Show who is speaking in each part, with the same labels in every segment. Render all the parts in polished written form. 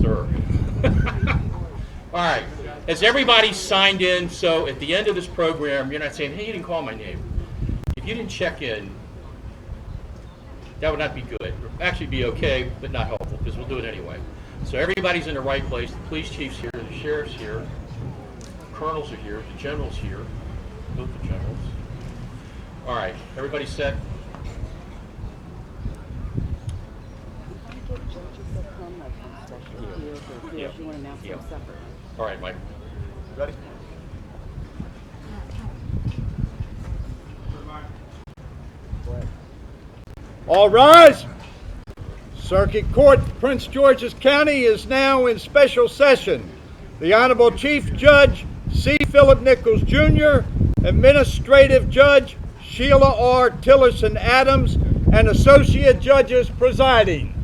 Speaker 1: Sir. All right. Has everybody signed in? So at the end of this program, you're not saying, hey, you didn't call my name. If you didn't check in, that would not be good. Actually be okay, but not helpful, because we'll do it anyway. So everybody's in the right place. The police chief's here, the sheriff's here, colonels are here, the general's here, both the generals. All right, everybody set? Yeah. Yeah. All right, Mike.
Speaker 2: Ready? All rise. Circuit Court, Prince George's County is now in special session. The Honorable Chief Judge C. Philip Nichols Jr., Administrative Judge Sheila R. Tillerson Adams, and Associate Judges presiding.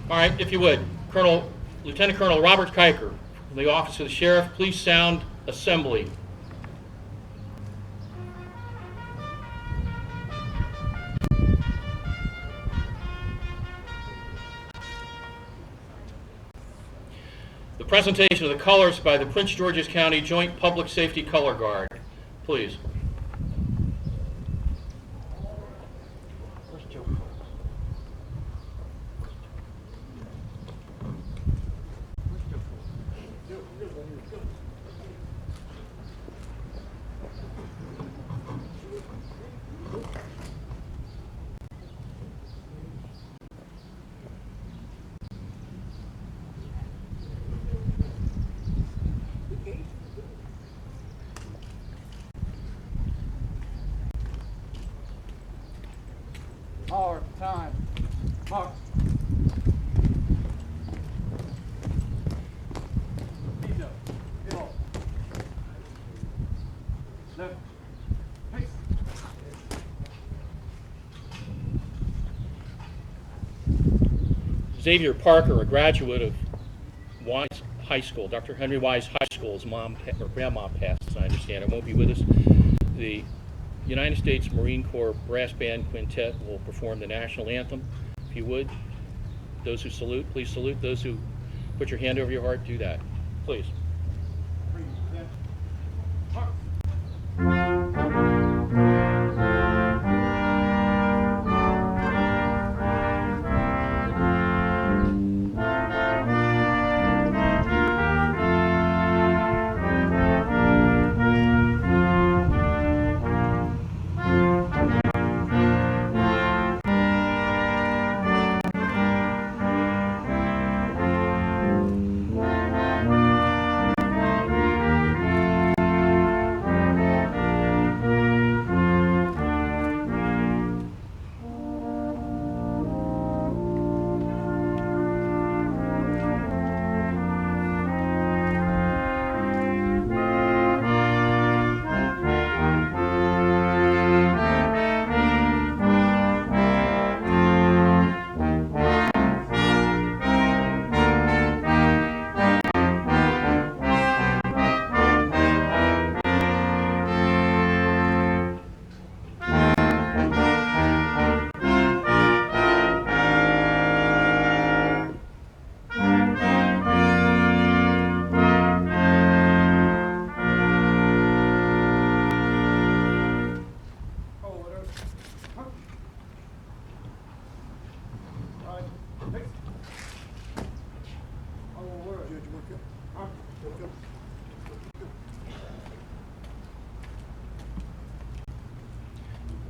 Speaker 1: All right, if you would, Lieutenant Colonel Robert Kiker, from the Office of the Sheriff, please sound assembly. The presentation of the colors by the Prince George's County Joint Public Safety Color Guard, please.
Speaker 2: Our time. Mark.
Speaker 1: Xavier Parker, a graduate of Wise High School, Dr. Henry Wise High School. His mom or grandma passed, as I understand. It won't be with us. The United States Marine Corps Brass Band Quintet will perform the national anthem. If you would, those who salute, please salute. Those who put your hand over your heart, do that, please.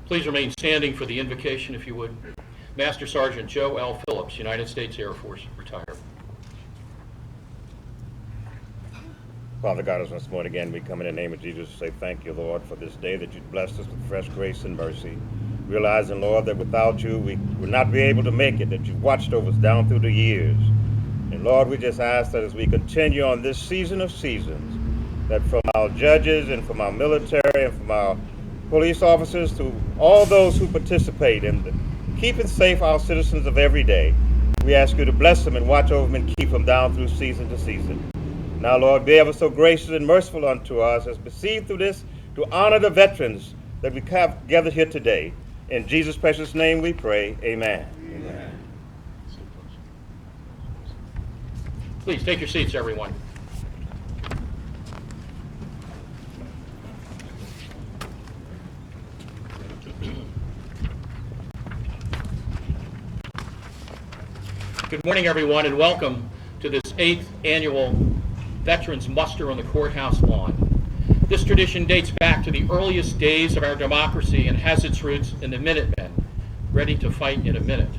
Speaker 1: Please remain standing for the invocation, if you would. Master Sergeant Joe L. Phillips, United States Air Force, retired.
Speaker 3: Father God, as once more again we come in the name of Jesus to say thank you, Lord, for this day that you've blessed us with fresh grace and mercy. Realizing, Lord, that without you we would not be able to make it, that you've watched over us down through the years. And Lord, we just ask that as we continue on this season of seasons, that from our judges and from our military and from our police officers to all those who participate in keeping safe our citizens of every day, we ask you to bless them and watch over them and keep them down through season to season. Now, Lord, be ever so gracious and merciful unto us as perceived through this to honor the veterans that we have gathered here today. In Jesus' precious name we pray, amen. Amen.
Speaker 1: Please take your seats, everyone. Good morning, everyone, and welcome to this 8th annual Veterans Muster on the Courthouse Lawn. This tradition dates back to the earliest days of our democracy and has its roots in the Minutemen, ready to fight in a minute,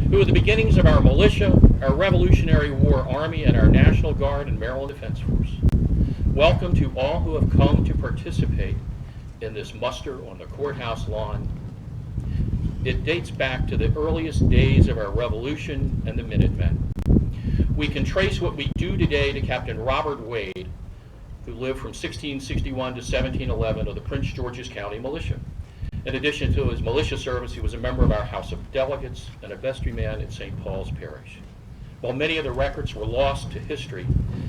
Speaker 1: who were the beginnings of our militia, our Revolutionary War Army, and our National Guard and Maryland Defense Force. Welcome to all who have come to participate in this muster on the courthouse lawn. It dates back to the earliest days of our Revolution and the Minutemen. We can trace what we do today to Captain Robert Wade, who lived from 1661 to 1711 of the Prince George's County Militia. In addition to his militia service, he was a member of our House of Delegates and a vestryman at St. Paul's Parish. While many of the records were lost to history,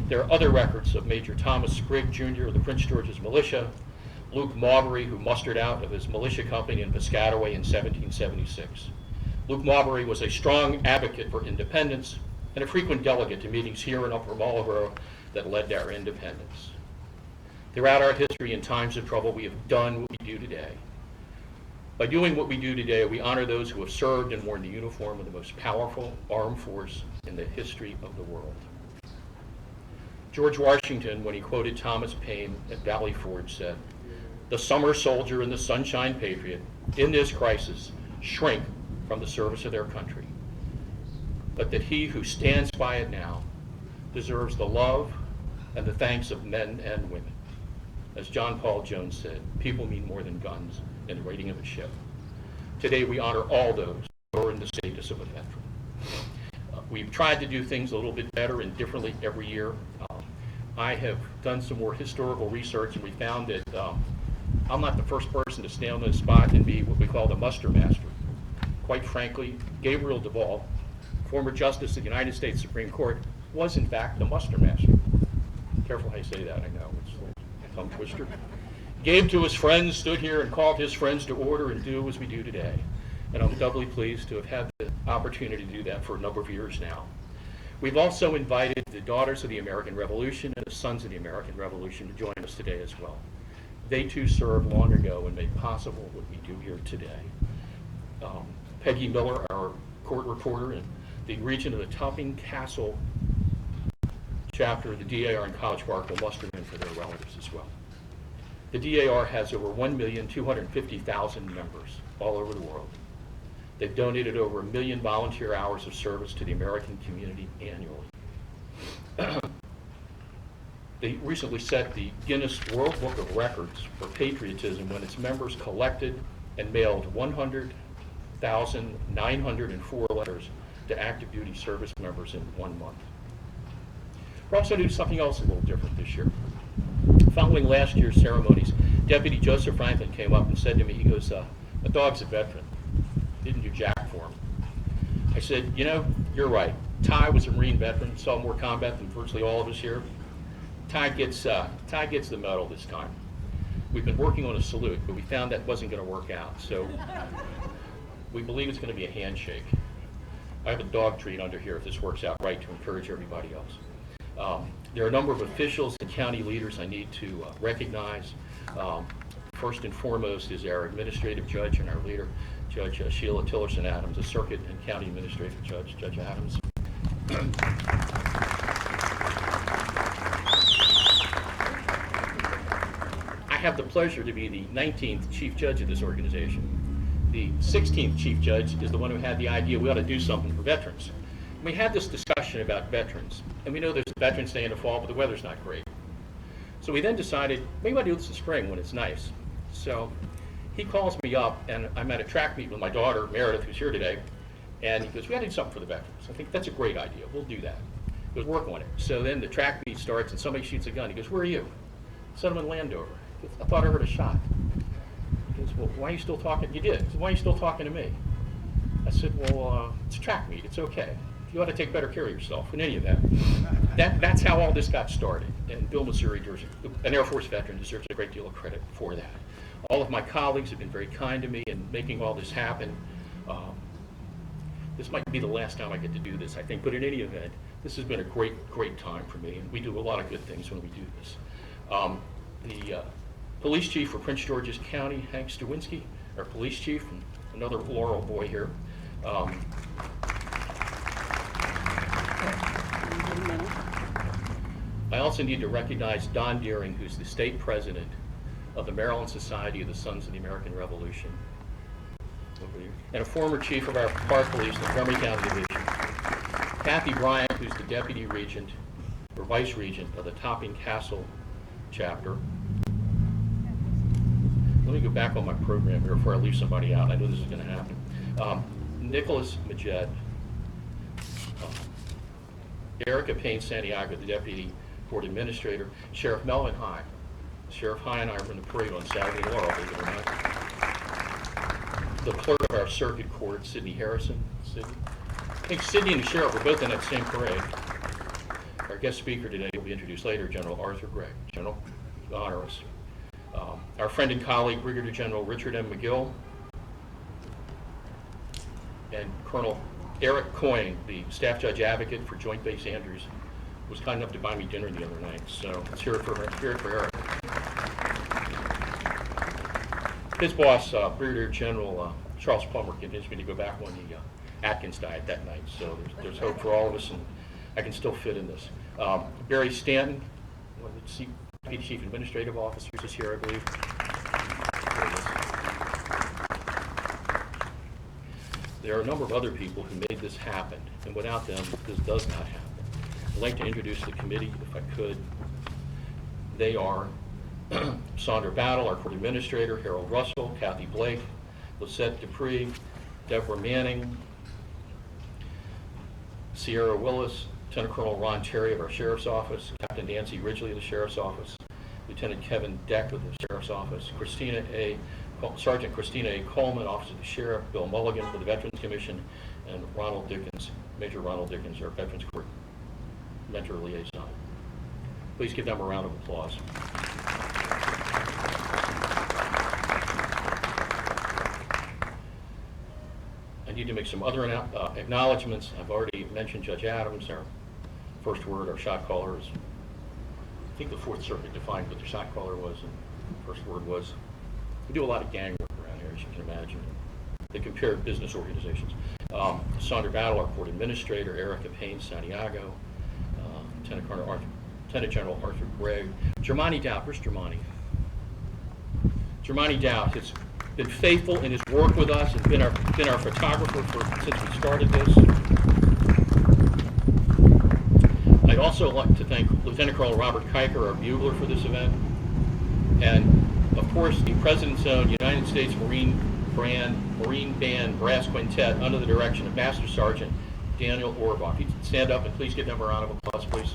Speaker 1: there are other records of Major Thomas Sprigg, Jr. of the Prince George's Militia, Luke Marbury, who mustered out of his militia company in Piscataway in 1776. Luke Marbury was a strong advocate for independence and a frequent delegate to meetings here in Upper Marlboro that led to our independence. Throughout our history in times of trouble, we have done what we do today. By doing what we do today, we honor those who have served and worn the uniform of the most powerful armed force in the history of the world. George Washington, when he quoted Thomas Paine at Valley Forge, said, "The summer soldier and the sunshine patriot, in this crisis, shrink from the service of their country, but that he who stands by it now deserves the love and the thanks of men and women." As John Paul Jones said, people mean more than guns in the raiding of a ship. Today we honor all those who are in the status of a veteran. We've tried to do things a little bit better and differently every year. I have done some more historical research, and we found that I'm not the first person to stand on this spot and be what we call the muster master. Quite frankly, Gabriel Duvall, former Justice of the United States Supreme Court, was in fact the muster master. Careful how you say that, I know, it's a tongue twister. Gave to his friends, stood here and called his friends to order and do as we do today. And I'm doubly pleased to have had the opportunity to do that for a number of years now. We've also invited the Daughters of the American Revolution and the Sons of the American Revolution to join us today as well. They too served long ago and made possible what we do here today. Peggy Miller, our court reporter in the region of the Topping Castle chapter of the DAR in College Park, will muster in for their relatives as well. The DAR has over 1,250,000 members all over the world. They've donated over 1 million volunteer hours of service to the American community annually. They recently set the Guinness World Book of Records for patriotism when its members collected and mailed 100,904 letters to active duty service members in 1 month. We're also doing something else a little different this year. Following last year's ceremonies, Deputy Joseph Franklin came up and said to me, he goes, "The dog's a veteran. Didn't do jack for him." I said, "You know, you're right. Ty was a Marine veteran, saw more combat than virtually all of us here. Ty gets the medal this time. We've been working on a salute, but we found that wasn't going to work out, so we believe it's going to be a handshake. I have a dog treat under here if this works out right to encourage everybody else." There are a number of officials and county leaders I need to recognize. First and foremost is our administrative judge and our leader, Judge Sheila Tillerson Adams, a circuit and county administrative judge, Judge Adams. I have the pleasure to be the 19th chief judge of this organization. The 16th chief judge is the one who had the idea we ought to do something for veterans. We had this discussion about veterans, and we know there's a Veterans Day in the fall, but the weather's not great. So we then decided, maybe I'll do this in spring when it's nice. So he calls me up, and I'm at a track meet with my daughter, Meredith, who's here today, and he goes, we gotta do something for the veterans. I think that's a great idea, we'll do that. He goes, work on it. So then the track meet starts, and somebody shoots a gun. He goes, where are you? I said, I'm in Landover. He goes, I thought I heard a shot. He goes, well, why are you still talking? You did. He said, why are you still talking to me? I said, well, it's a track meet, it's okay. You ought to take better care of yourself. In any event, that's how all this got started. And Bill Missouri, an Air Force veteran, deserves a great deal of credit for that. All of my colleagues have been very kind to me in making all this happen. This might be the last time I get to do this, I think, but in any event, this has been a great time for me, and we do a lot of good things when we do this. The police chief for Prince George's County, Hank Stawinski, our police chief, and another Laurel boy here. I also need to recognize Don Deering, who's the state president of the Maryland Society of the Sons of the American Revolution, and a former chief of our park police, the Montgomery County Division. Kathy Bryant, who's the deputy regent or vice regent of the Topping Castle chapter. Let me go back on my program here before I leave somebody out. I know this is going to happen. Nicholas Majed, Erica Payne Santiago, the deputy court administrator, Sheriff Melvin High. Sheriff High and I were in the parade on Saturday in Laurel, believe it or not. The clerk of our circuit court, Sidney Harrison. Sidney. I think Sidney and the sheriff were both in that same parade. Our guest speaker today will be introduced later, General Arthur Gregg. General, honor us. Our friend and colleague, Brigadier General Richard M. McGill, and Colonel Eric Coyne, the staff judge advocate for Joint Base Andrews, was kind enough to buy me dinner the other night. So let's hear it for Eric. His boss, Brigadier General Charles Plummer, convinced me to go back on the Atkins diet that night. So there's hope for all of us, and I can still fit in this. Barry Stanton, one of the Deputy Chief Administrative Officers, is here, I believe. There are a number of other people who made this happen, and without them, this does not happen. I'd like to introduce the committee, if I could. They are Sandra Battle, our court administrator, Harold Russell, Kathy Blake, Lisette Dupree, Deborah Manning, Sierra Willis, Lieutenant Colonel Ron Terry of our Sheriff's Office, Captain Nancy Ridgely of the Sheriff's Office, Lieutenant Kevin Deck of the Sheriff's Office, Sergeant Christina A. Coleman, Officer of the Sheriff, Bill Mulligan for the Veterans Commission, and Ronald Dickens, Major Ronald Dickens, our Veterans Court Mentor Liaison. Please give them a round of applause. I need to make some other acknowledgments. I've already mentioned Judge Adams. Our first word, our shot caller is, I think the Fourth Circuit defined what the shot caller was, and the first word was. We do a lot of gang work around here, as you can imagine. They compare business organizations. Sandra Battle, our court administrator, Erica Payne Santiago, Lieutenant General Arthur Gregg, Germani Dowd. Where's Germani? Germani Dowd has been faithful in his work with us and been our photographer since we started this. I'd also like to thank Lieutenant Colonel Robert Kiker, our bugler, for this event, and of course the President's Own United States Marine Band Brass Quintet under the direction of Master Sergeant Daniel Orboff. You can stand up and please give them a round of applause, please.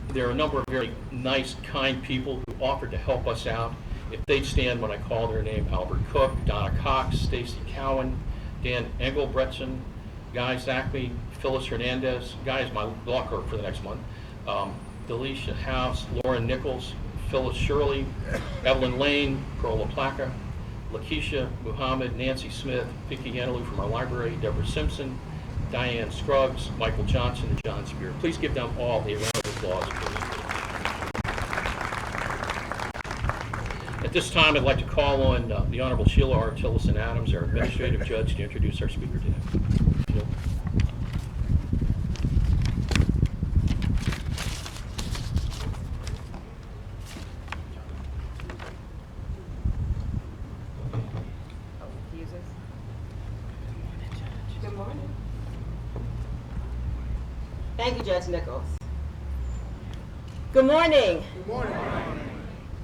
Speaker 1: There are a number of very nice, kind people who offered to help us out. If they'd stand when I call their name: Albert Cook, Donna Cox, Stacy Cowan, Dan Engelbretson, Guy Zachary, Phyllis Hernandez. Guy is my law clerk for the next month. Delisha House, Lauren Nichols, Phyllis Shirley, Evelyn Lane, Pearl LaPlaca, Lakeisha Muhammad, Nancy Smith, Vicky Yanalou from our library, Deborah Simpson, Diane Scruggs, Michael Johnson, and John Spear. Please give them all a round of applause, please. At this time, I'd like to call on the Honorable Sheila R. Tillison Adams, our administrative judge, to introduce our speaker today. Sheila.
Speaker 4: Good morning. Thank you, Judge Nichols. Good morning.
Speaker 2: Good morning.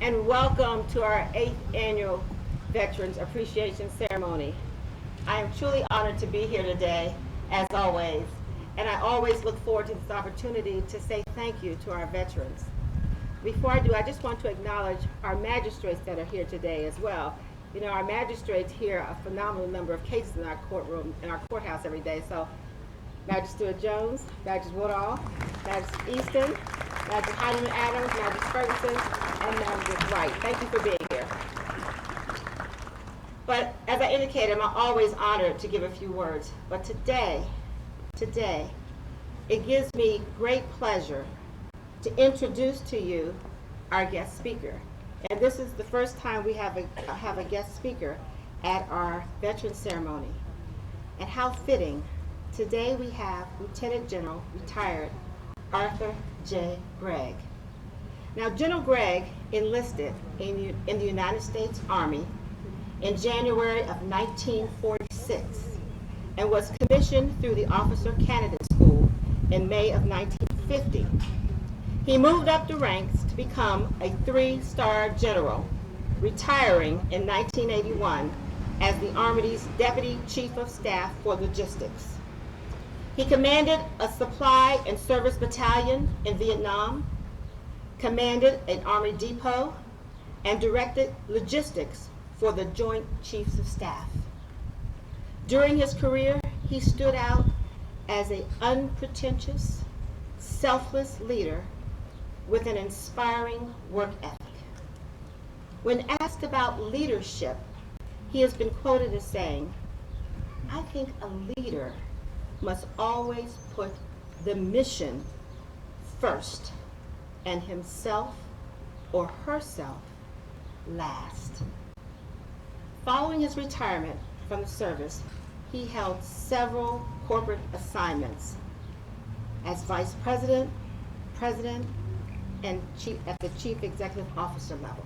Speaker 4: And welcome to our 8th annual Veterans Appreciation Ceremony. I am truly honored to be here today, as always, and I always look forward to this opportunity to say thank you to our veterans. Before I do, I just want to acknowledge our magistrates that are here today as well. You know, our magistrates hear a phenomenal number of cases in our courtroom, in our courthouse every day. So, Magistrate Jones, Magistrate Woodall, Magistrate Easton, Magistrate Heidemann Adams, Magistrate Ferguson, and Magistrate Wright. Thank you for being here. But as I indicated, I'm always honored to give a few words. But today, it gives me great pleasure to introduce to you our guest speaker. And this is the first time we have a guest speaker at our Veterans Ceremony. And how fitting, today we have Lieutenant General, retired, Arthur J. Gregg. Now, General Gregg enlisted in the United States Army in January of 1946 and was commissioned through the Officer Candidate School in May of 1950. He moved up the ranks to become a 3-star general, retiring in 1981 as the Army's Deputy Chief of Staff for Logistics. He commanded a supply and service battalion in Vietnam, commanded an Army depot, and directed logistics for the Joint Chiefs of Staff. During his career, he stood out as an unpretentious, selfless leader with an inspiring work ethic. When asked about leadership, he has been quoted as saying, "I think a leader must always put the mission first and himself or herself last." Following his retirement from the service, he held several corporate assignments as Vice President, President, and at the Chief Executive Officer level.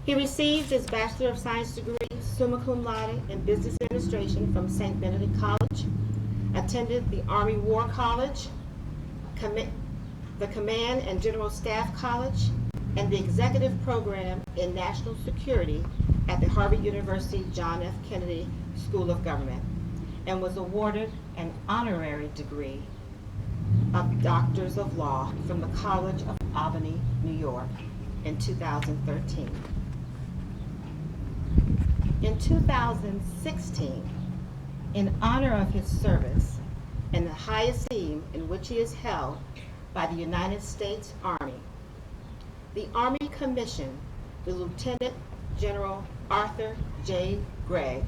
Speaker 4: He received his Bachelor of Science degree, summa cum laude, in Business Administration from St. Benedict College, attended the Army War College, the Command and General Staff College, and the Executive Program in National Security at the Harvard University John F. Kennedy School of Government, and was awarded an honorary degree of Doctors of Law from the College of Albany, New York, in 2013. In 2016, in honor of his service and the high esteem in which he is held by the United States Army, the Army commissioned the Lieutenant General Arthur J. Gregg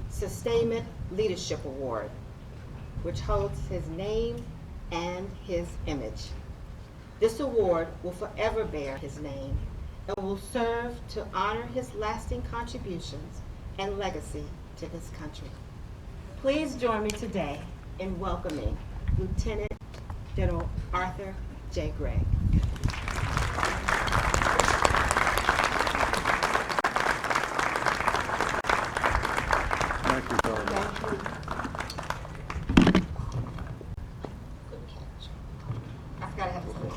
Speaker 4: Sustainment Leadership Award, which holds his name and his image. This award will forever bear his name and will serve to honor his lasting contributions and legacy to this country. Please join me today in welcoming Lieutenant General Arthur J. Gregg.
Speaker 2: Thank you, Darla.
Speaker 4: Thank you. Good catch. I forgot I have this.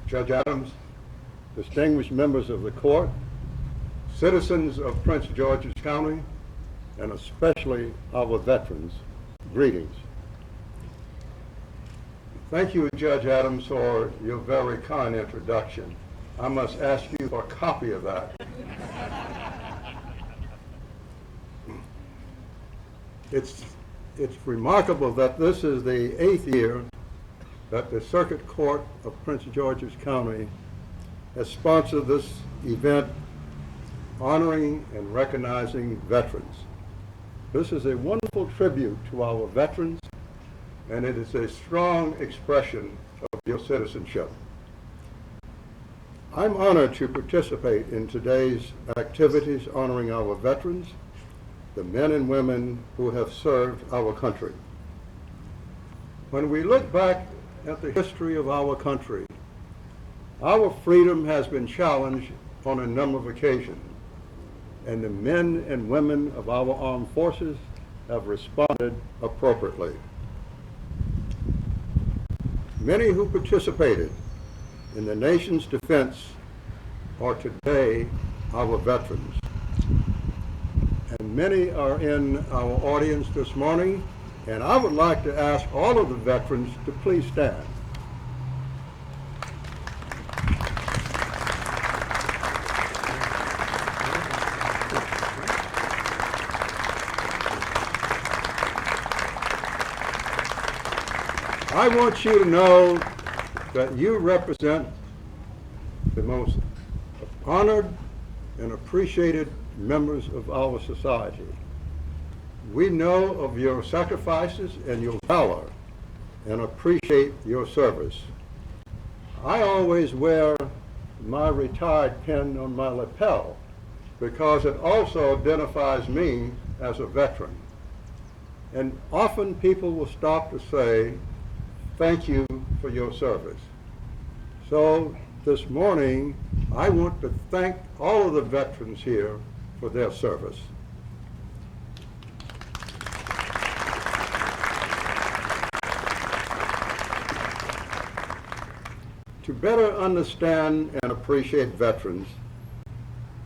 Speaker 2: Judge Adams, distinguished members of the court, citizens of Prince George's County, and especially our veterans, greetings. Thank you, Judge Adams, for your very kind introduction. I must ask you for a copy of that. It's remarkable that this is the 8th year that the Circuit Court of Prince George's County has sponsored this event honoring and recognizing veterans. This is a wonderful tribute to our veterans, and it is a strong expression of your citizenship. I'm honored to participate in today's activities honoring our veterans, the men and women who have served our country.
Speaker 5: When we look back at the history of our country, our freedom has been challenged on a number of occasions, and the men and women of our armed forces have responded appropriately. Many who participated in the nation's defense are today our veterans, and many are in our audience this morning, and I would like to ask all of the veterans to please stand. I want you to know that you represent the most honored and appreciated members of our society. We know of your sacrifices and your valor and appreciate your service. I always wear my retired pin on my lapel because it also identifies me as a veteran. And often people will stop to say, thank you for your service. So this morning, I want to thank all of the veterans here for their service. To better understand and appreciate veterans,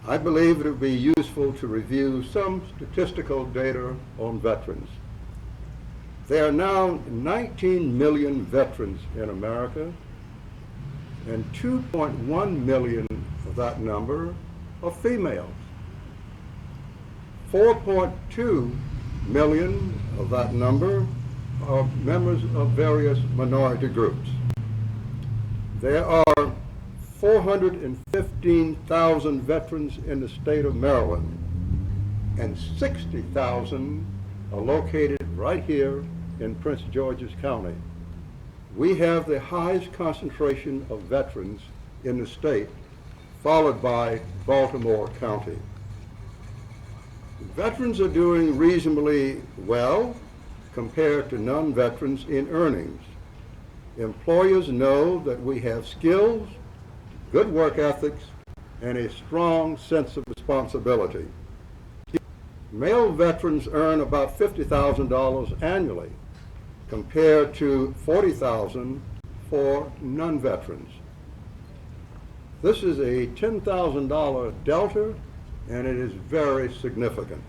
Speaker 5: I believe it would be useful to review some statistical data on veterans. There are now 19 million veterans in America, and 2.1 million of that number are females. 4.2 million of that number are members of various minority groups. There are 415,000 veterans in the state of Maryland, and 60,000 are located right here in Prince George's County. We have the highest concentration of veterans in the state, followed by Baltimore County. Veterans are doing reasonably well compared to non-veterans in earnings. Employers know that we have skills, good work ethics, and a strong sense of responsibility. Male veterans earn about $50,000 annually, compared to $40,000 for non-veterans. This is a $10,000 delta, and it is very significant.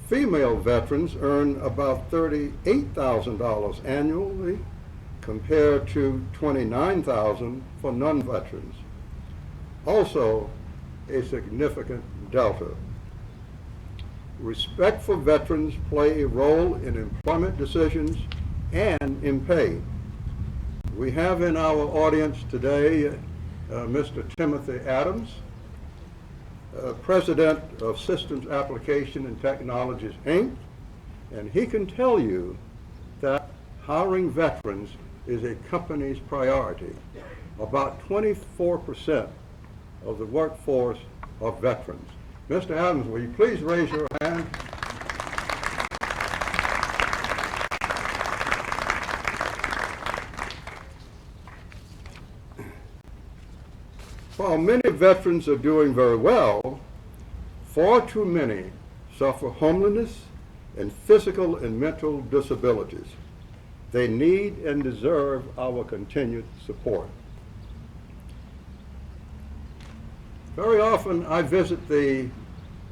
Speaker 5: Female veterans earn about $38,000 annually, compared to $29,000 for non-veterans. Also, a significant delta. Respect for veterans play a role in employment decisions and in pay. We have in our audience today Mr. Timothy Adams, President of Systems Application and Technologies, Inc., and he can tell you that hiring veterans is a company's priority. About 24% of the workforce are veterans. Mr. Adams, will you please raise your hand? While many veterans are doing very well, far too many suffer homelessness and physical and mental disabilities. They need and deserve our continued support. Very often I visit the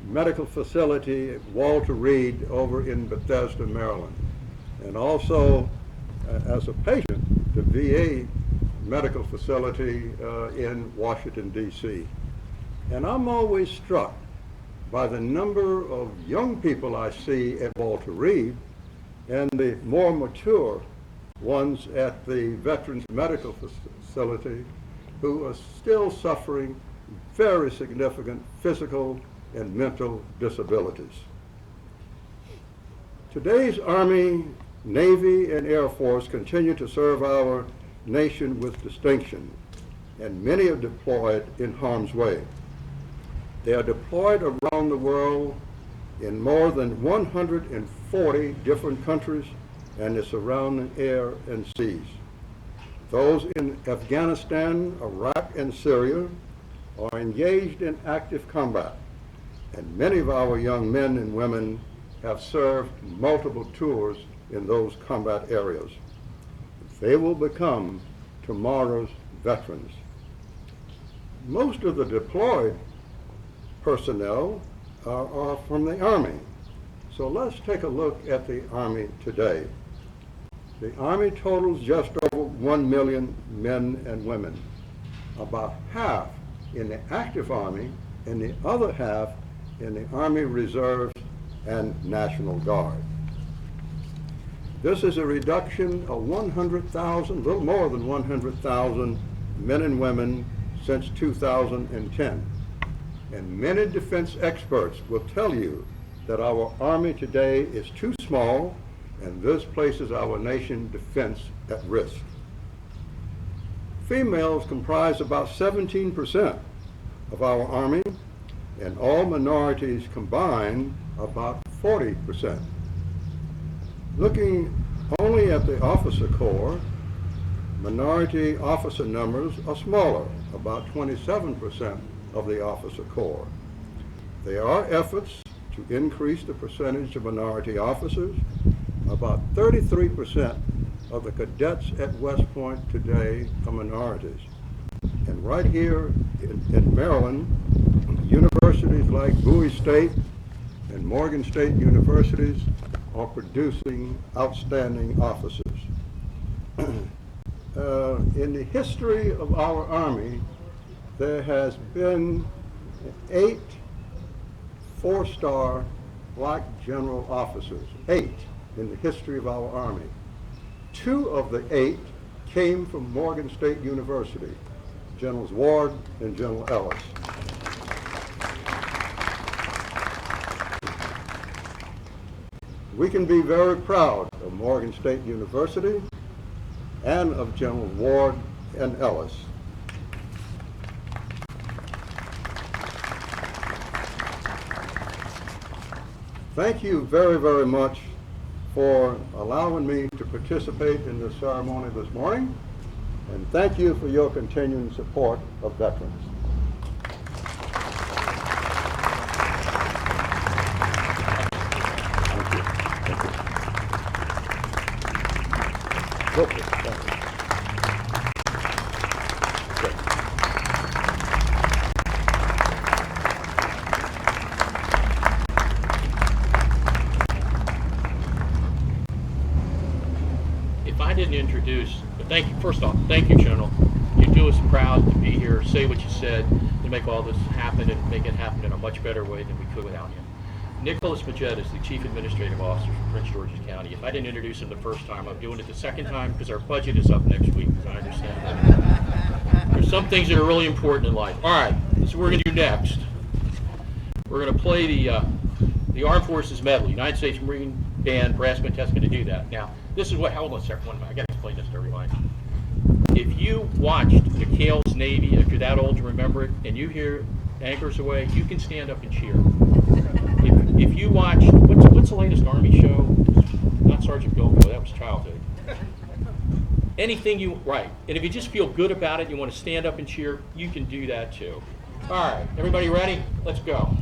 Speaker 5: medical facility at Walter Reed over in Bethesda, Maryland, and also as a patient, the VA medical facility in Washington, D.C. And I'm always struck by the number of young people I see at Walter Reed and the more mature ones at the Veterans Medical Facility who are still suffering very significant physical and mental disabilities. Today's Army, Navy, and Air Force continue to serve our nation with distinction, and many are deployed in harm's way. They are deployed around the world in more than 140 different countries and the surrounding air and seas. Those in Afghanistan, Iraq, and Syria are engaged in active combat, and many of our young men and women have served multiple tours in those combat areas. They will become tomorrow's veterans. Most of the deployed personnel are from the Army. So let's take a look at the Army today. The Army totals just over 1 million men and women, about half in the active Army and the other half in the Army Reserves and National Guard. This is a reduction of 100,000, a little more than 100,000 men and women since 2010. And many defense experts will tell you that our Army today is too small, and this places our nation's defense at risk. Females comprise about 17% of our Army, and all minorities combined about 40%. Looking only at the officer corps, minority officer numbers are smaller, about 27% of the officer corps. There are efforts to increase the percentage of minority officers. About 33% of the cadets at West Point today are minorities. And right here in Maryland, universities like Bowie State and Morgan State universities are producing outstanding officers. In the history of our Army, there has been 8 4-star black general officers, 8 in the history of our Army. 2 of the 8 came from Morgan State University, Generals Ward and General Ellis. We can be very proud of Morgan State University and of General Ward and Ellis. Thank you very, very much for allowing me to participate in this ceremony this morning, and thank you for your continuing support of veterans. Thank you.
Speaker 1: I didn't introduce, but thank you, first off, thank you, General. You do us proud to be here, say what you said, to make all this happen and make it happen in a much better way than we could without you. Nicholas Majette is the Chief Administrative Officer for Prince George's County. If I didn't introduce him the first time, I'm doing it the second time because our budget is up next week, as I understand that. There's some things that are really important in life. All right, this is what we're going to do next. We're going to play the Armed Forces Medley. United States Marine Band Brass Quintet's going to do that. Now, this is what, hold on a second, I got to explain this to everybody. If you watched McHale's Navy, if you're that old to remember it, and you hear Anchors Aweigh, you can stand up and cheer. If you watch, what's the latest Army show? Not Sergeant Bilko, that was childhood. Anything you, right, and if you just feel good about it, you want to stand up and cheer, you can do that too. All right, everybody ready? Let's go.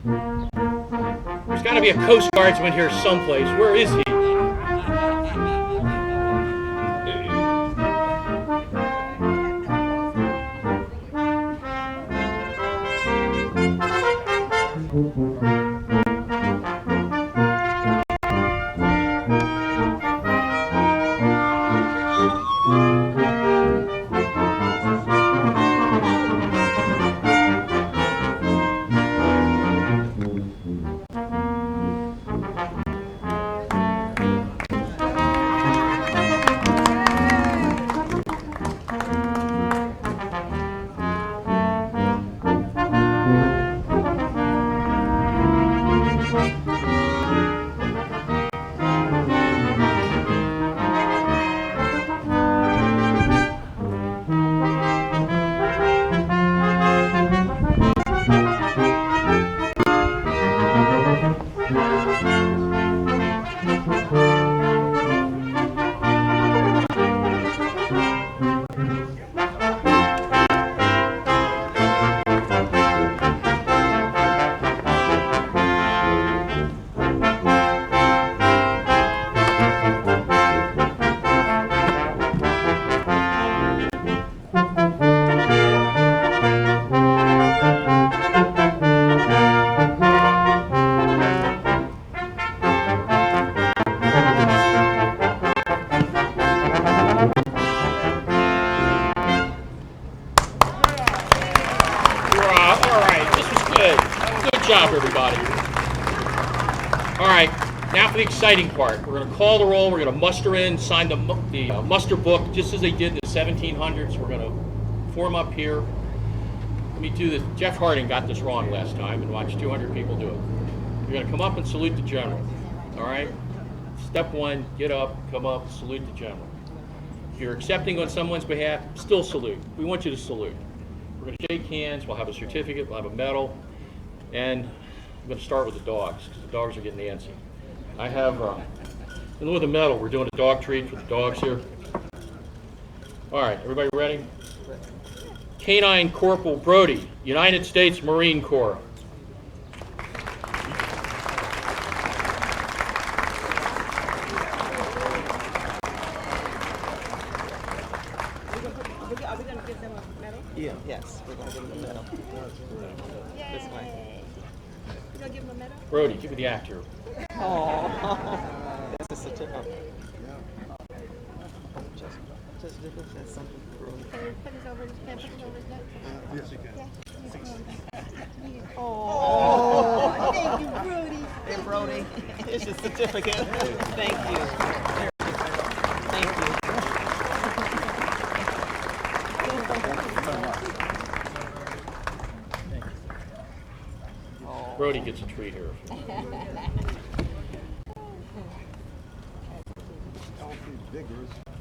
Speaker 1: There's got to be a Coast Guardsman here someplace. Where is he? job, everybody. All right, now for the exciting part. We're going to call the roll. We're going to muster in, sign the muster book, just as they did in the 1700s. We're going to form up here. Let me do this. Jeff Harding got this wrong last time and watched 200 people do it. You're going to come up and salute the general. All right? Step one, get up, come up, salute the general. If you're accepting on someone's behalf, still salute. We want you to salute. We're going to shake hands. We'll have a certificate. We'll have a medal. And I'm going to start with the dogs, because the dogs are getting antsy. I have, in lieu of the medal, we're doing a dog treat for the dogs here. All right, everybody ready? Canine Corporal Brody, United States Marine Corps.
Speaker 6: Are we going to give them a medal?
Speaker 7: Yeah. Yes, we're going to give them a medal. This way.
Speaker 6: You going to give them a medal?
Speaker 1: Brody, give me the act here.
Speaker 7: Oh, that's a certificate. Just do this as something for Brody.
Speaker 6: Can you put this over his neck? Yes, you can.
Speaker 7: Oh,
Speaker 6: Thank you, Brody.
Speaker 7: hey Brody, it's your certificate. Thank you. Thank you.
Speaker 1: Brody gets a treat here. I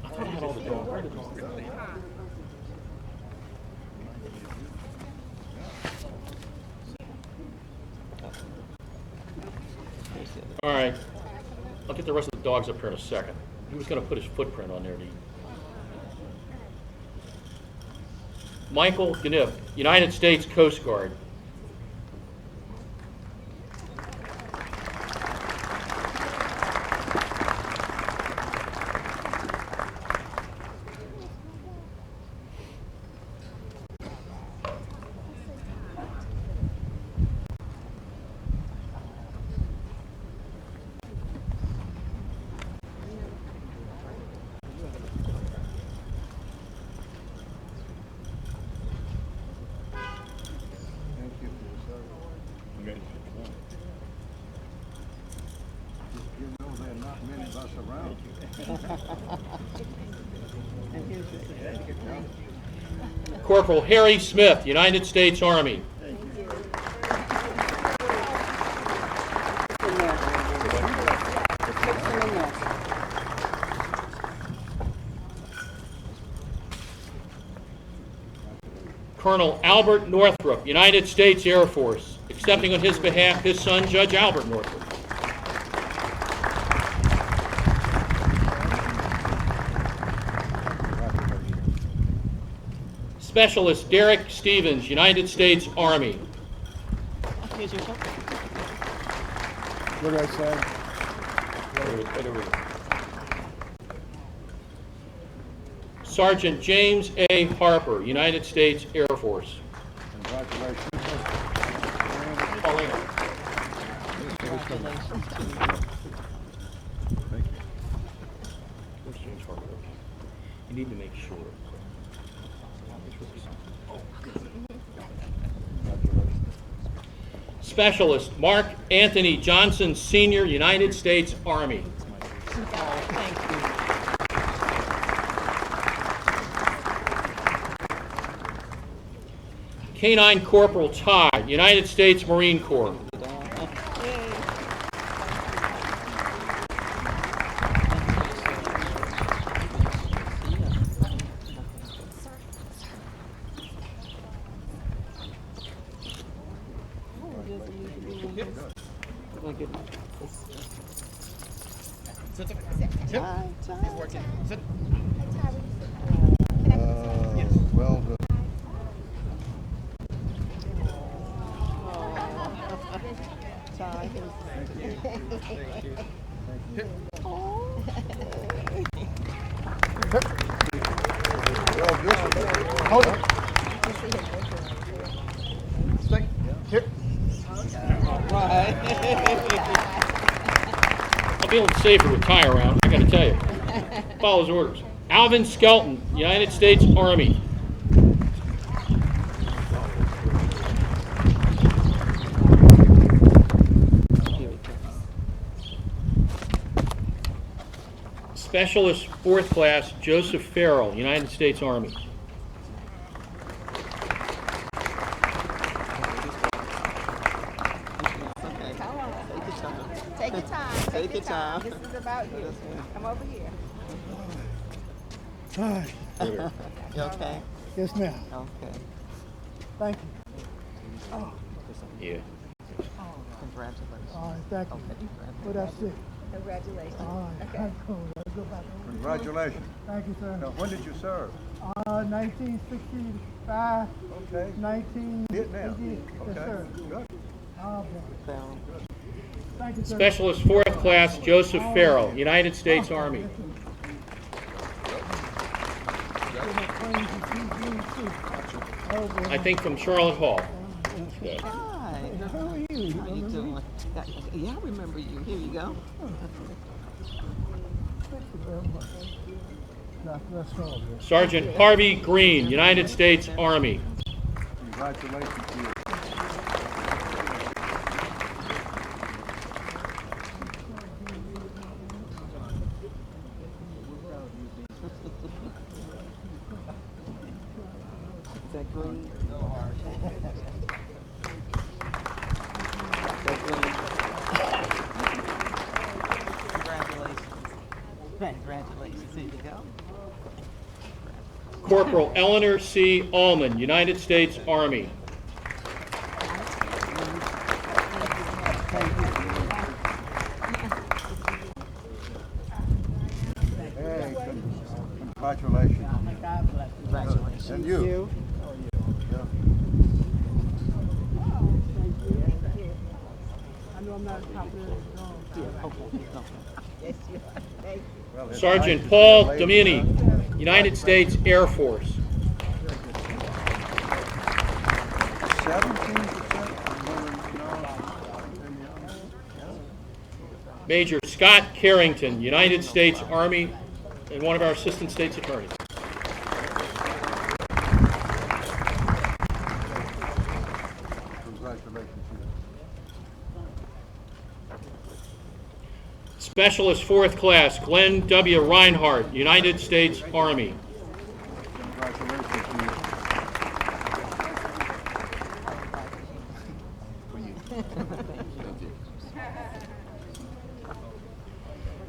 Speaker 1: thought I had all the dogs. Where are the dogs? All right. I'll get the rest of the dogs up here in a second. He was going to put his footprint on there. Michael Gniff, United States Coast Guard.
Speaker 5: You know there are not many of us around.
Speaker 7: And here's your certificate.
Speaker 1: Corporal Harry Smith, United States Army. Colonel Albert Northrop, United States Air Force, accepting on his behalf his son, Judge Albert Northrop. Specialist Derek Stevens, United States Army.
Speaker 7: Here Here's your check.
Speaker 2: What do I say?
Speaker 1: Right over here. Sergeant James A. Harper, United States Air Force.
Speaker 2: Congratulations.
Speaker 1: Paulina.
Speaker 7: Congratulations to you.
Speaker 1: Where's James Harper? You need to make sure. Specialist Mark Anthony Johnson, Senior, United States Army.
Speaker 7: Thank you.
Speaker 1: Canine Corporal Todd, United States Marine Corps.
Speaker 5: Well done. Hold on. Stay. Here.
Speaker 1: I'll be able to safer with tie around, I gotta tell you. Follows orders. Alvin Skelton, United States Army. Specialist 4th Class Joseph Farrell, United States Army.
Speaker 4: Take your time.
Speaker 7: Take your time.
Speaker 4: This is about you. Come over here.
Speaker 2: Hi.
Speaker 7: You okay?
Speaker 2: Yes, ma'am.
Speaker 7: Okay.
Speaker 2: Thank you.
Speaker 1: Yeah.
Speaker 7: Congratulations.
Speaker 2: All right, thank you.
Speaker 7: Okay.
Speaker 2: What else?
Speaker 4: Congratulations.
Speaker 2: All right,
Speaker 4: Okay.
Speaker 2: cool. Let's go back.
Speaker 5: Congratulations.
Speaker 2: Thank you, sir.
Speaker 5: Now, when did you serve?
Speaker 2: 1965,
Speaker 5: Okay.
Speaker 2: 19.
Speaker 5: Vietnam.
Speaker 2: Yes,
Speaker 5: Okay.
Speaker 2: sir.
Speaker 5: Good.
Speaker 2: Oh, boy.
Speaker 7: Down.
Speaker 2: Thank you, sir.
Speaker 1: Specialist 4th Class Joseph Farrell, United States Army. I think from Charlotte Hall. Good.
Speaker 7: Hi.
Speaker 2: How are you?
Speaker 7: How you doing? Yeah, I remember you. Here you go.
Speaker 2: Thank you very much. God bless all of you.
Speaker 1: Sergeant Harvey Green, United States Army.
Speaker 5: Congratulations to you.
Speaker 7: Is that green? That green. Congratulations. Congratulations. Here you go.
Speaker 1: Corporal Eleanor C. Allman, United States Army.
Speaker 5: Hey, congratulations.
Speaker 7: Congratulations.
Speaker 5: And you.
Speaker 2: I know I'm not as popular
Speaker 7: Yes, you are. Thank you.
Speaker 5: Well, it's
Speaker 1: Sergeant
Speaker 5: nice to
Speaker 1: Paul
Speaker 5: see a lady,
Speaker 1: Domini, United States Air Force.
Speaker 5: 17%.
Speaker 1: Major Scott Carrington, United States Army, and one of our assistant state's attorneys.
Speaker 5: Congratulations to you.
Speaker 1: Specialist 4th Class Glenn W. Reinhardt, United States Army.
Speaker 5: Congratulations to you.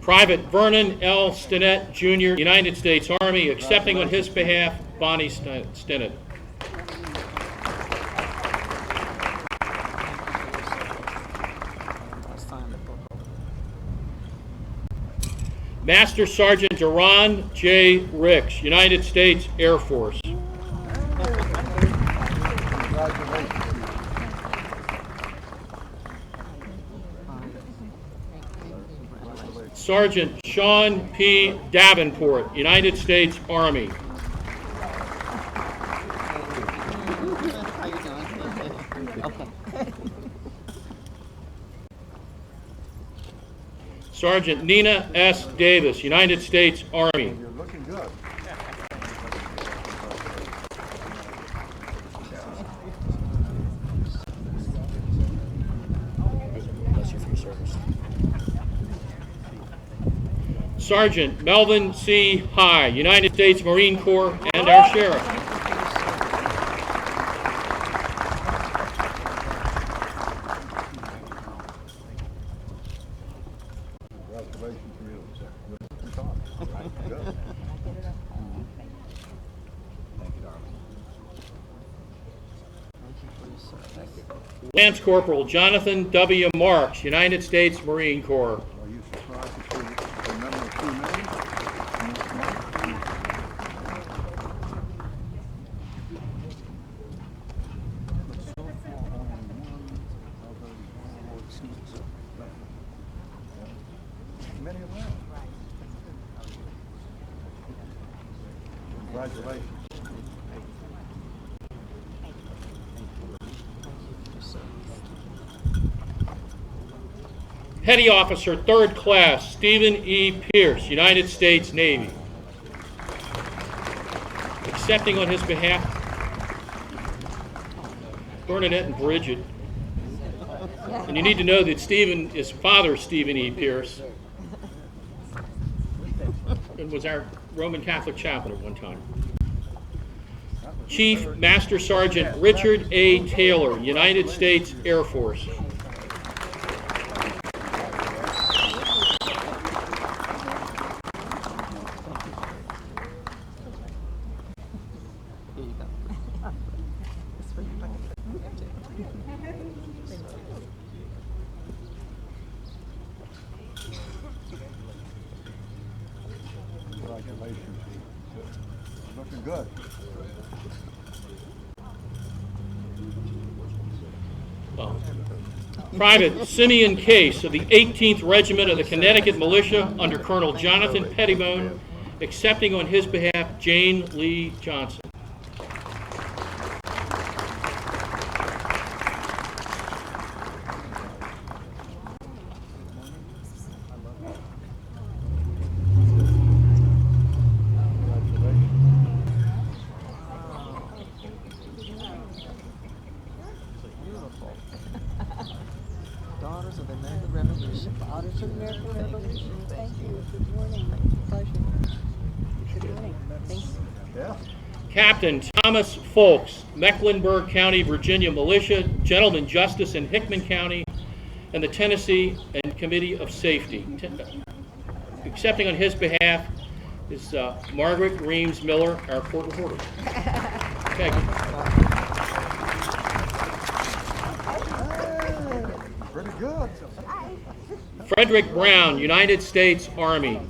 Speaker 1: Private Vernon L. Stinnett, Jr., United States Army, accepting on his behalf Bonnie Stinnett.
Speaker 7: Sign the book.
Speaker 1: Master Sergeant Duran J. Ricks, United States Air Force.
Speaker 5: Congratulations to you.
Speaker 1: Sergeant Sean P. Davenport, United States Army.
Speaker 7: How you doing? Okay.
Speaker 1: Sergeant Nina S. Davis, United States Army.
Speaker 5: You're looking good.
Speaker 1: Sergeant Melvin C. High, United States Marine Corps, and our sheriff.
Speaker 5: Congratulations to you, sir. You're looking fine. Good.
Speaker 1: Lance Corporal Jonathan W. Marks, United States Marine Corps.
Speaker 5: Are you surprised to see a number of 2 names? Many of them. Congratulations.
Speaker 1: Petty Officer, 3rd Class, Stephen E. Pierce, United States Navy. Accepting on his behalf, Bernadette and Bridget. And you need to know that Stephen is Father Stephen E. Pierce, and was our Roman Catholic chaplain at one time. Chief Master Sergeant Richard A. Taylor, United States Air Force.
Speaker 7: Here you go. It's for you.
Speaker 5: Congratulations. Looking good.
Speaker 1: Well, Private Simeon Case of the 18th Regiment of the Connecticut Militia under Colonel Jonathan Pettibone, accepting on his behalf Jane Lee Johnson.
Speaker 7: Daughters of the American Revolution.
Speaker 6: Daughters of the American Revolution. Thank you. Good morning. Pleasure. Good morning. Thank you.
Speaker 5: Yeah.
Speaker 1: Captain Thomas Folks, Mecklenburg County, Virginia Militia, Gentleman Justice in Hickman County, and the Tennessee and Committee of Safety. Accepting on his behalf is Margaret Reams Miller, our court reporter. Thank you.
Speaker 5: Pretty good.
Speaker 1: Frederick Brown, United States Army.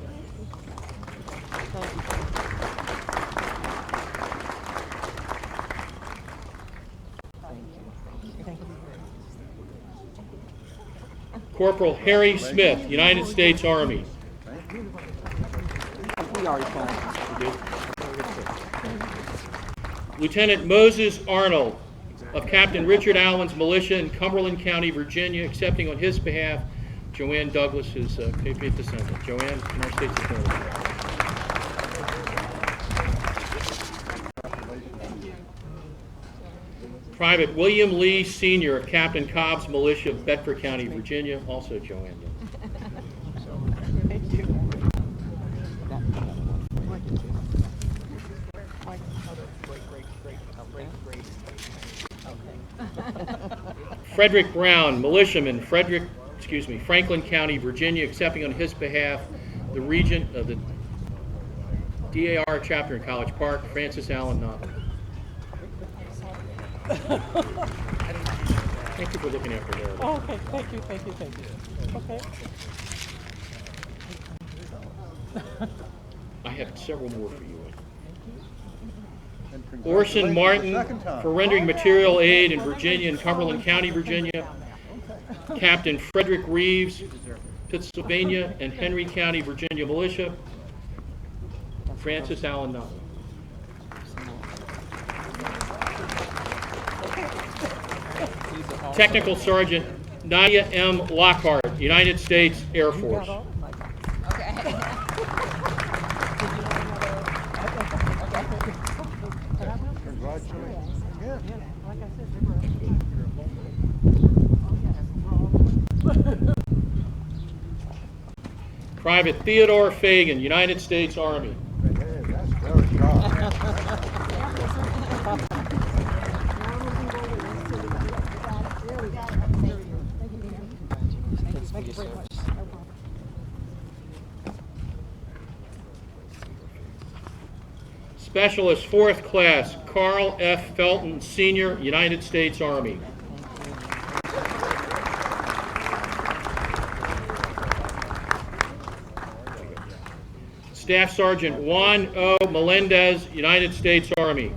Speaker 1: Corporal Harry Smith, United States Army.
Speaker 7: We already phoned.
Speaker 1: Lieutenant Moses Arnold of Captain Richard Allen's militia in Cumberland County, Virginia, accepting on his behalf Joanne Douglas, his KP descendant. Joanne, United States Attorney. Private William Lee Sr. of Captain Cobb's militia of Bedford County, Virginia, also Joanne.
Speaker 7: Thank you.
Speaker 1: Frederick Brown, militiaman, Franklin County, Virginia, accepting on his behalf the regent of the DAR chapter in College Park, Francis Allen Knopper. Thank you for looking after her.
Speaker 7: Oh, okay, thank you. Okay.
Speaker 1: I have several more for you.
Speaker 5: And
Speaker 1: Orson
Speaker 5: congratulations
Speaker 1: Martin
Speaker 5: the second time.
Speaker 1: for rendering material aid in Virginia and Cumberland County, Virginia. Captain Frederick Reeves, Pennsylvania, and Henry County, Virginia Militia, Francis Allen Nutt. Technical Sergeant Nadia M. Lockhart, United States Air Force. Private Theodore Fagan, United States Army.
Speaker 5: That's very sharp.
Speaker 1: Specialist 4th Class Carl F. Felton, Sr., United States Army. Staff Sergeant Juan O. Melendez, United States Army.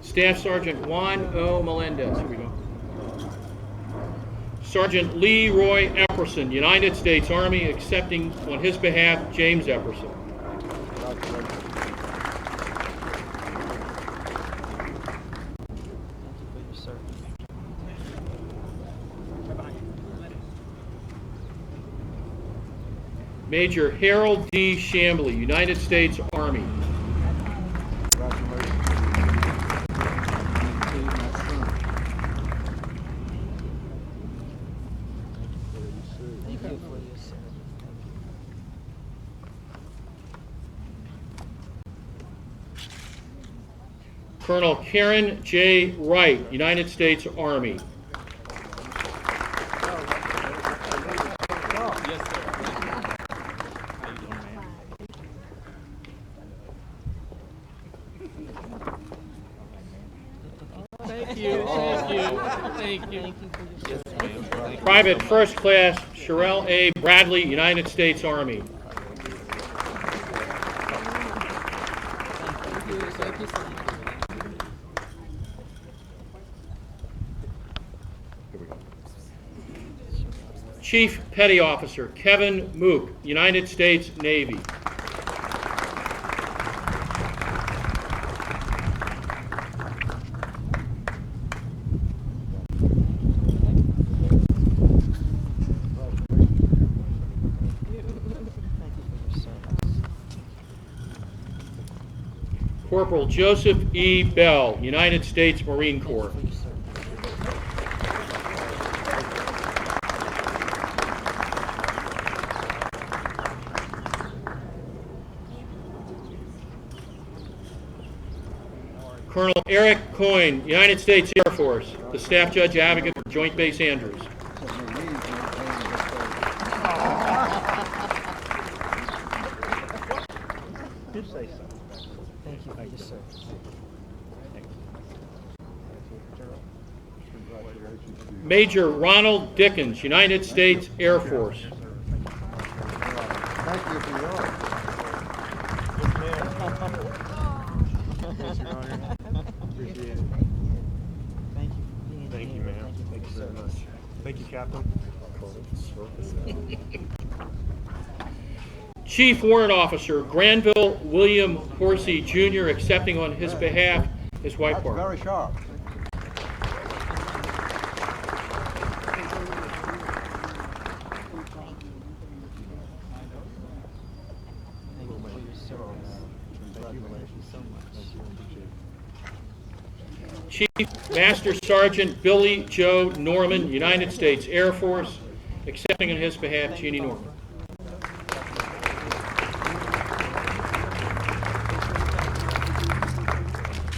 Speaker 1: Staff Sergeant Juan O. Melendez. Here we go. Sergeant Leroy Epperson, United States Army, accepting on his behalf James Epperson. Major Harold D. Shambly, United States Army. Colonel Karen J. Wright, United States Army. Private First Class Sherelle A. Bradley, United States Army. Chief Petty Officer Kevin Mook, United States Navy. Corporal Joseph E. Bell, United States Marine Corps. Colonel Eric Coyne, United States Air Force, the Staff Judge Advocate for Joint Base Andrews. Major Ronald Dickens, United States Air Force.
Speaker 5: Thank you for yours. Appreciate it.
Speaker 3: Thank you, ma'am.
Speaker 5: Thank you very much.
Speaker 3: Thank you, Captain.
Speaker 1: Chief Warrant Officer Granville William Horsey Jr., accepting on his behalf his White
Speaker 5: That's
Speaker 1: Park.
Speaker 5: very sharp.
Speaker 1: Chief Master Sergeant Billy Joe Norman, United States Air Force, accepting on his behalf Jeannie Norman.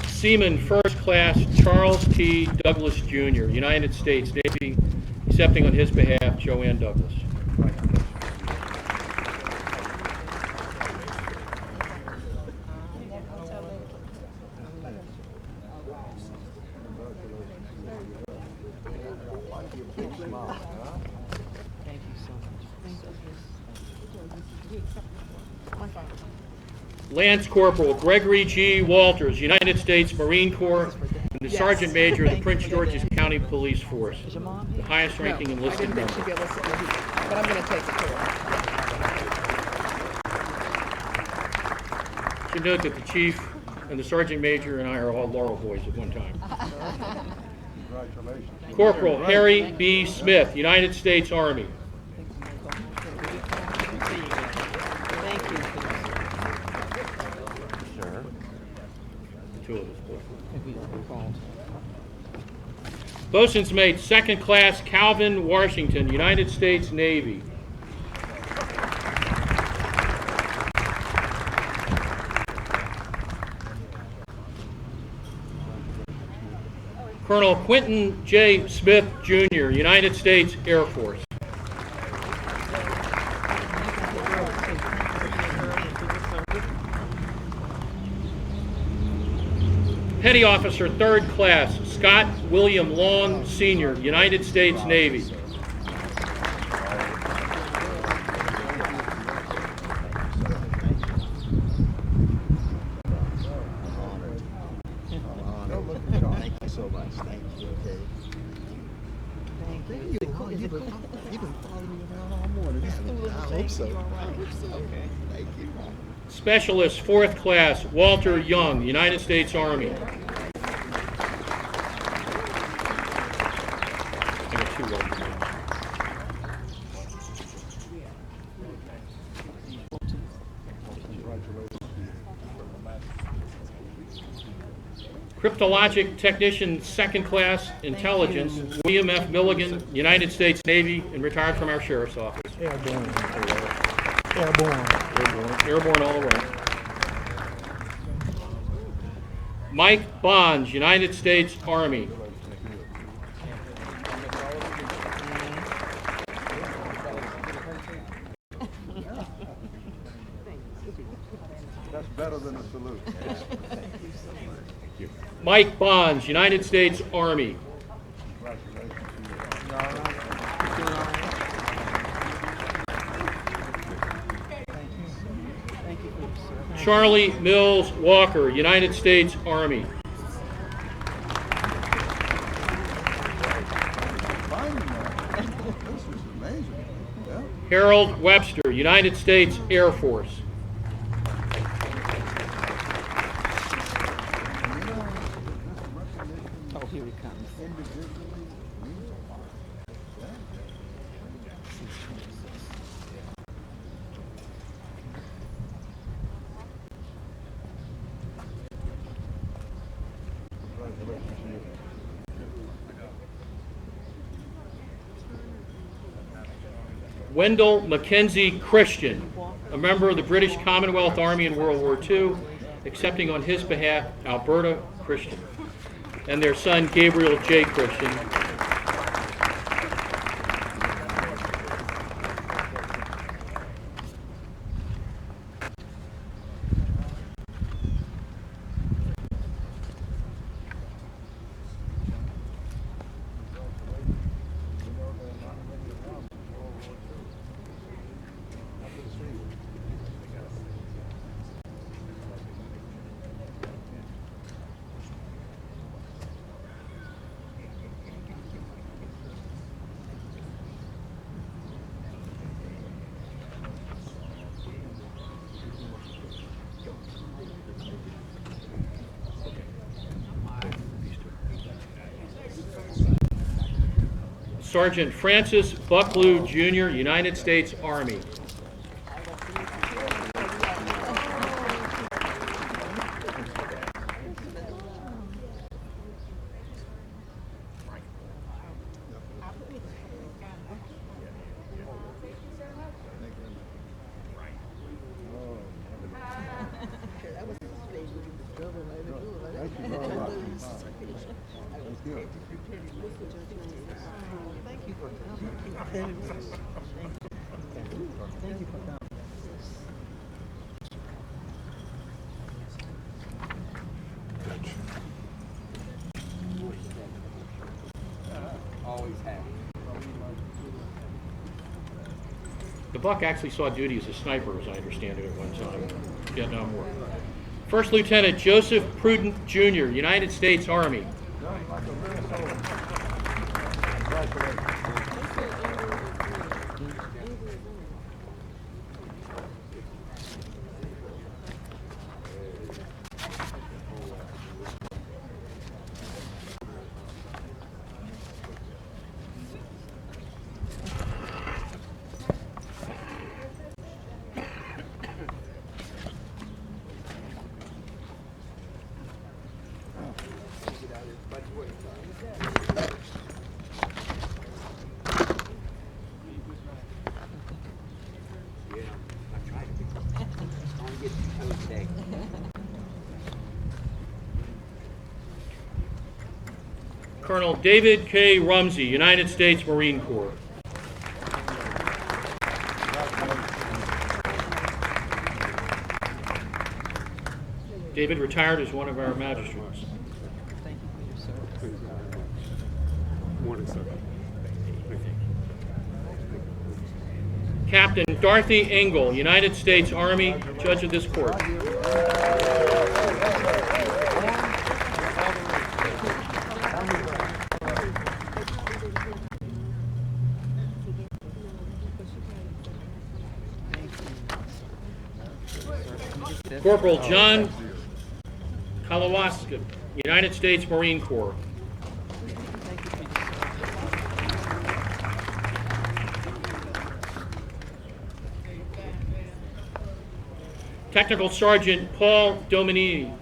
Speaker 1: Seaman First Class Charles T. Douglas Jr., United States Navy, accepting on his behalf Joanne Douglas. Lance Corporal Gregory G. Walters, United States Marine Corps, and the
Speaker 7: Yes.
Speaker 1: Sergeant Major of the
Speaker 7: Thank
Speaker 1: Prince
Speaker 7: you.
Speaker 1: George's County Police Force,
Speaker 7: Is your mom
Speaker 1: the
Speaker 7: here?
Speaker 1: highest ranking
Speaker 7: No,
Speaker 1: enlisted
Speaker 7: I didn't think
Speaker 1: member.
Speaker 7: she'd be able to sit with you, but I'm going to take it to her.
Speaker 1: Should note that the Chief and the Sergeant Major and I are all Laurel boys at one time.
Speaker 5: Congratulations.
Speaker 1: Corporal Harry B. Smith, United States Army.
Speaker 7: Thank you.
Speaker 1: Two of us, boys. Boatswain's Mate, Second Class Calvin Washington, United States Navy. Colonel Quentin J. Smith, Jr., United States Air Force. Petty Officer, Third Class, Scott William Long, Sr., United States Navy.
Speaker 8: Thank you so much. Thank you. Okay. Thank you. You've been following me around all morning. I hope so. Okay. Thank you.
Speaker 1: Specialist, Fourth Class, Walter Young, United States Army. I got two Walter Youngs. Cryptologic Technician, Second Class, Intelligence, William F. Milligan, United States Navy, and retired from our Sheriff's Office.
Speaker 8: Airborne.
Speaker 1: Airborne all the way. Mike Bonds, United States Army.
Speaker 5: That's better than a salute.
Speaker 1: Mike Bonds, United States Army. Charlie Mills Walker, United States Army.
Speaker 5: Finding that. This is amazing. Yeah.
Speaker 1: Harold Webster, United States Air Force.
Speaker 7: Oh, here he comes.
Speaker 1: Wendell Mackenzie Christian, a member of the British Commonwealth Army in World War II, accepting on his behalf Alberta Christian, and their son Gabriel J. Christian. Sergeant Francis Bucklew, Jr., United States Army.
Speaker 5: Thank you very much. That's good.
Speaker 7: Thank you for coming. Thank you for coming.
Speaker 1: The Buck actually saw duty as a sniper, as I understand it, at one time, Vietnam War. First Lieutenant Joseph Prudent, Jr., United States Army. Colonel David K. Rumsey, United States Marine Corps. David retired as one of our magistrates.
Speaker 7: Thank you for your service.
Speaker 5: Morning, sir.
Speaker 1: Captain Dorothy Engel, United States Army, Judge of this court. Corporal John Kalawaska, United States Marine Corps.
Speaker 7: Thank you for your service.
Speaker 1: Technical Sergeant Paul Dominini,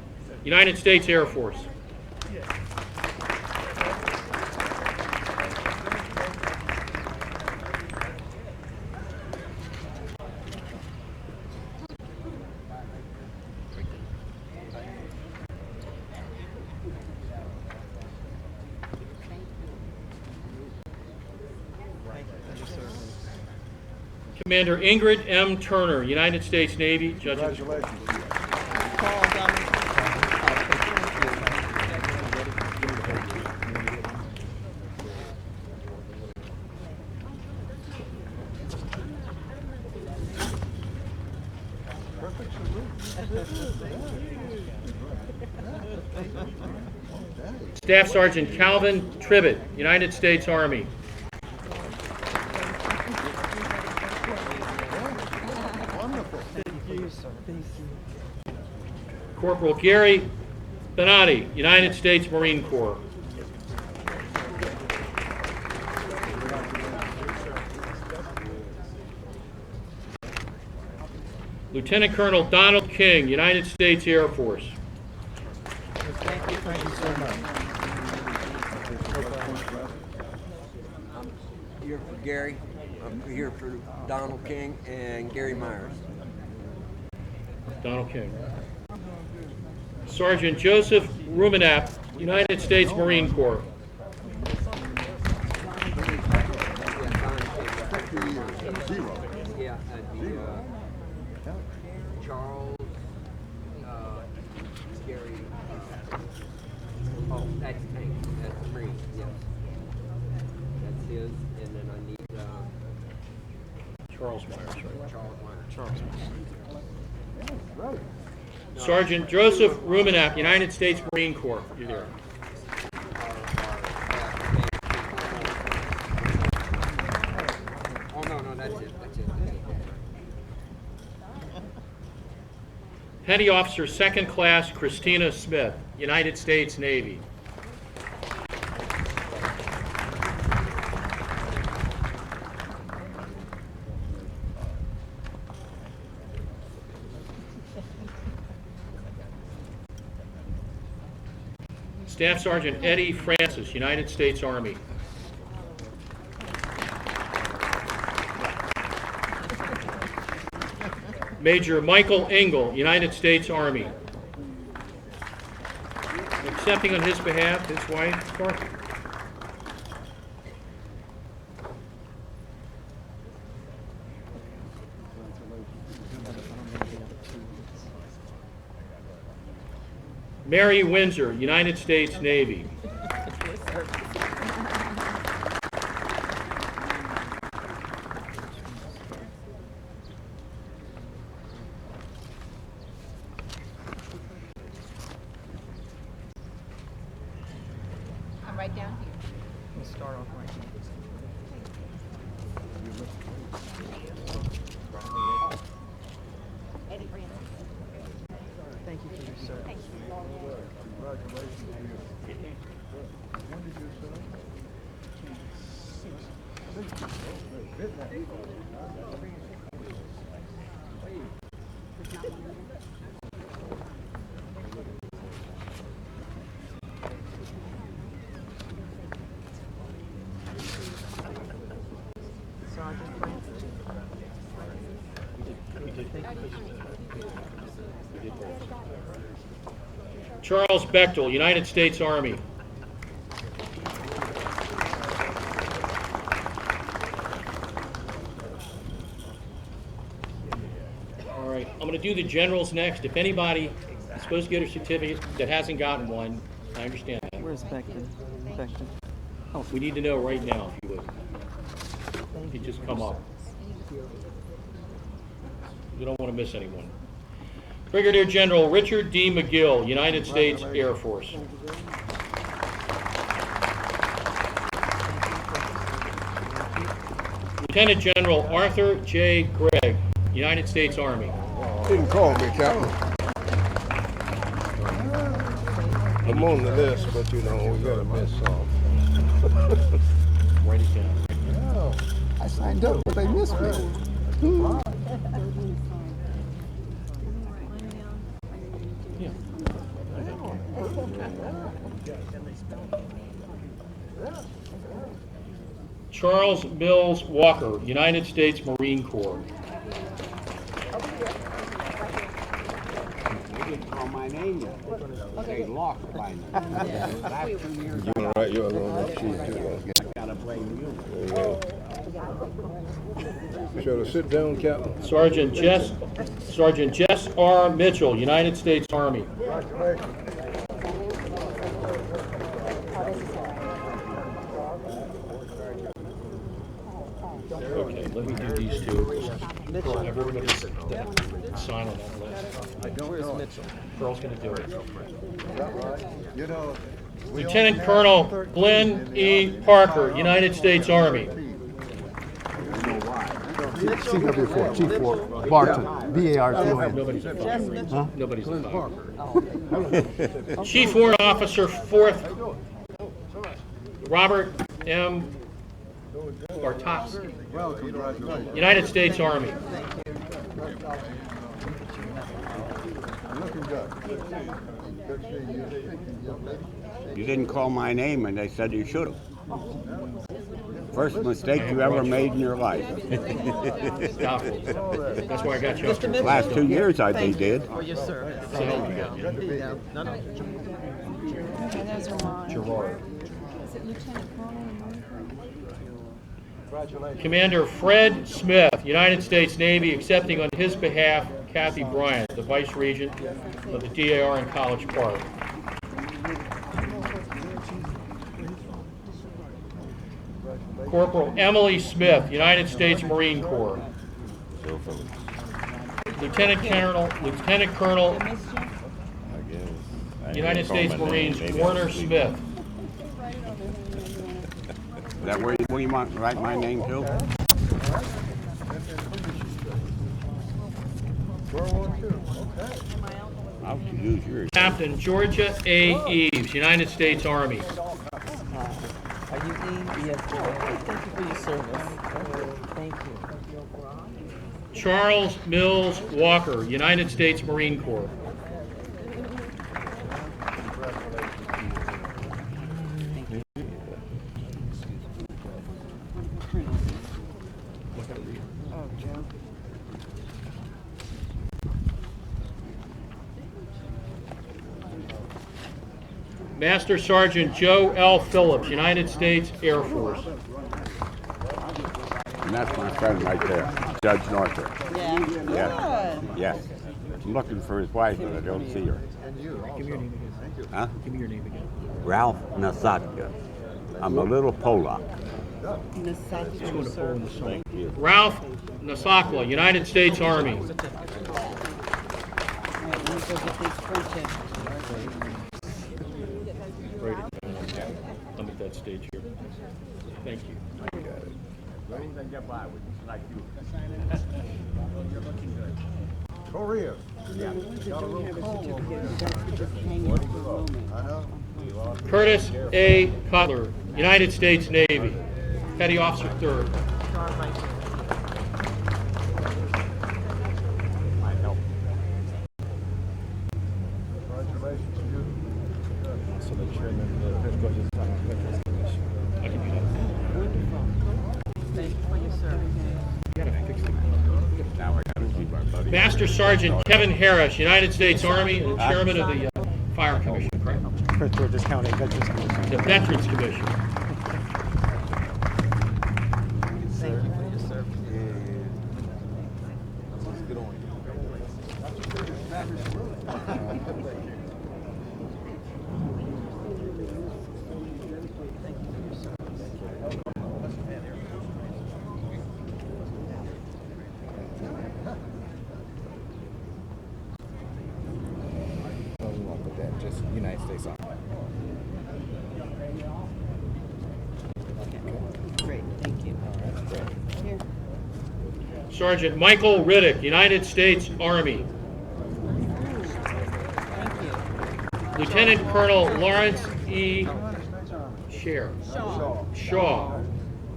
Speaker 1: United States Air Force. Commander Ingrid M. Turner, United States Navy, Judge of the Court.
Speaker 7: Paul Dominic.
Speaker 1: Staff Sergeant Calvin Tribbett, United States Army. Corporal Gary Benatti, United States Marine Corps. Lieutenant Colonel Donald King, United States Air Force.
Speaker 7: Thank you so much.
Speaker 9: I'm here for Gary. I'm here for Donald King and Gary Myers.
Speaker 1: Donald King. Sergeant Joseph Rumenap, United States Marine Corps.
Speaker 9: Yeah, Charles, Gary. Oh, that's Tank. That's Marine. Yes, that's his. And then I need
Speaker 1: Charles Myers, right?
Speaker 9: Charles Myers. Charles Myers.
Speaker 1: Sergeant Joseph Rumenap, United States Marine Corps. You there?
Speaker 9: Oh no, that's it. That's it.
Speaker 1: Petty Officer Second Class Christina Smith, United States Navy. Staff Sergeant Eddie Francis, United States Army. Major Michael Engel, United States Army. Accepting on his behalf his wife, Dorothy. Mary Windsor, United States Navy.
Speaker 6: right down here.
Speaker 7: We'll start off right here.
Speaker 6: Eddie Brandon.
Speaker 7: Thank you for your service.
Speaker 6: Thank you.
Speaker 7: Sergeant Francis.
Speaker 1: Charles Bechtel, United States Army. All right, I'm going to do the generals next. If anybody is supposed to get a certificate that hasn't gotten one, I understand that.
Speaker 7: Where's Beckton? Beckton.
Speaker 1: We need to know right now, if you would. If you just come up. We don't want to miss anyone. Brigadier General Richard D. McGill, United States Air Force. Lieutenant General Arthur J. Gregg, United States Army.
Speaker 10: Didn't call me, Captain. I'm on the list, but you know, we gotta miss some.
Speaker 1: Write it down.
Speaker 10: Oh, I signed up, but they missed me.
Speaker 1: Yeah. Charles Mills Walker, United States Marine Corps.
Speaker 11: Call my name yet. They locked by me. Last 2 years
Speaker 10: You're gonna write yours on that sheet too, though.
Speaker 11: I gotta blame you.
Speaker 10: Be sure to sit down, Captain.
Speaker 1: Sergeant Jess R. Mitchell, United States Army. Okay, let me do these two. Have everybody sign on that list.
Speaker 7: Where's Mitchell?
Speaker 1: Pearl's gonna do it.
Speaker 5: You know,
Speaker 1: Lieutenant Colonel Glenn E. Parker, United States Army.
Speaker 8: CW4, Chief Ward, Barton, BARTON.
Speaker 1: Nobody's a fighter. Nobody's a fighter. Chief Warrant Officer, 4th, Robert M. Bartowski, United States Army.
Speaker 5: looking good. Good seeing you.
Speaker 11: You didn't call my name and they said you should have. First mistake you ever made in your life.
Speaker 1: Stop it. That's why I got you up here.
Speaker 11: Last 2 years they did.
Speaker 7: For your service.
Speaker 1: So help me God.
Speaker 7: No, no.
Speaker 6: Those are mine.
Speaker 1: Gerard.
Speaker 6: Is it Lieutenant Colonel and Monica?
Speaker 1: Commander Fred Smith, United States Navy, accepting on his behalf Kathy Bryant, the Vice Regent of the DAR in College Park. Corporal Emily Smith, United States Marine Corps. Lieutenant Colonel, United States Marines, Warner Smith.
Speaker 11: Is that where you want to write my name too? I'll use yours.
Speaker 1: Captain Georgia A. Eves, United States Army.
Speaker 7: Are you Eve? Yes. Thank you for your service. Thank you.
Speaker 1: Charles Mills Walker, United States Marine Corps. Master Sergeant Joe L. Phillips, United States Air Force.
Speaker 11: And that's my friend right there, Judge Northrop.
Speaker 6: Yeah.
Speaker 11: Yeah. Yes. I'm looking for his wife, but I don't see her.
Speaker 1: Give me your name again.
Speaker 11: Huh?
Speaker 1: Give me your name again.
Speaker 11: Ralph Nasatka. I'm a little Polak. Thank you.
Speaker 1: Ralph Nasakwa, United States Army. Write it down. Let me United States here. Thank you.
Speaker 5: Korea.
Speaker 1: Curtis A. Cutler, United States Navy, Petty Officer 3rd. I can do that.
Speaker 7: Thank you for your service.
Speaker 1: Master Sergeant Kevin Harris, United States Army, and Chairman of the Fire Commission, correct?
Speaker 8: Prince George's County Veterans Commission.
Speaker 1: The Veterans Commission.
Speaker 7: Thank you for your service.
Speaker 10: Let's get on. No, we won't put that. Just United States Army.
Speaker 7: Great, thank you. Here.
Speaker 1: Sergeant Michael Riddick, United States Army.
Speaker 7: Thank you.
Speaker 1: Lieutenant Colonel Lawrence E. Shaw,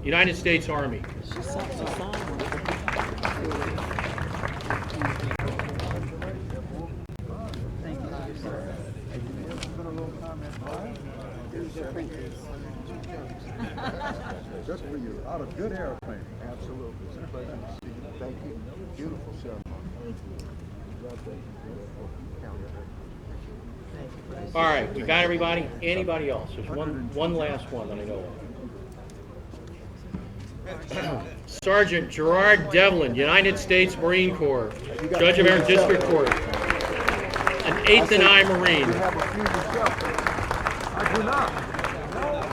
Speaker 1: United States Army.
Speaker 7: She signed. Thank you for your service. Here's your print, please.
Speaker 5: Just for you, out of good airplane.
Speaker 10: Absolutely. It's a pleasure to see you. Thank you. Beautiful ceremony.
Speaker 7: Thank you for this.
Speaker 1: All right, we got everybody? Anybody else? There's one last one that I know of. Sergeant Gerard Devlin, United States Marine Corps, Judge of our District Court, an 8th and I Marine.
Speaker 10: You have a few yourself. I do not.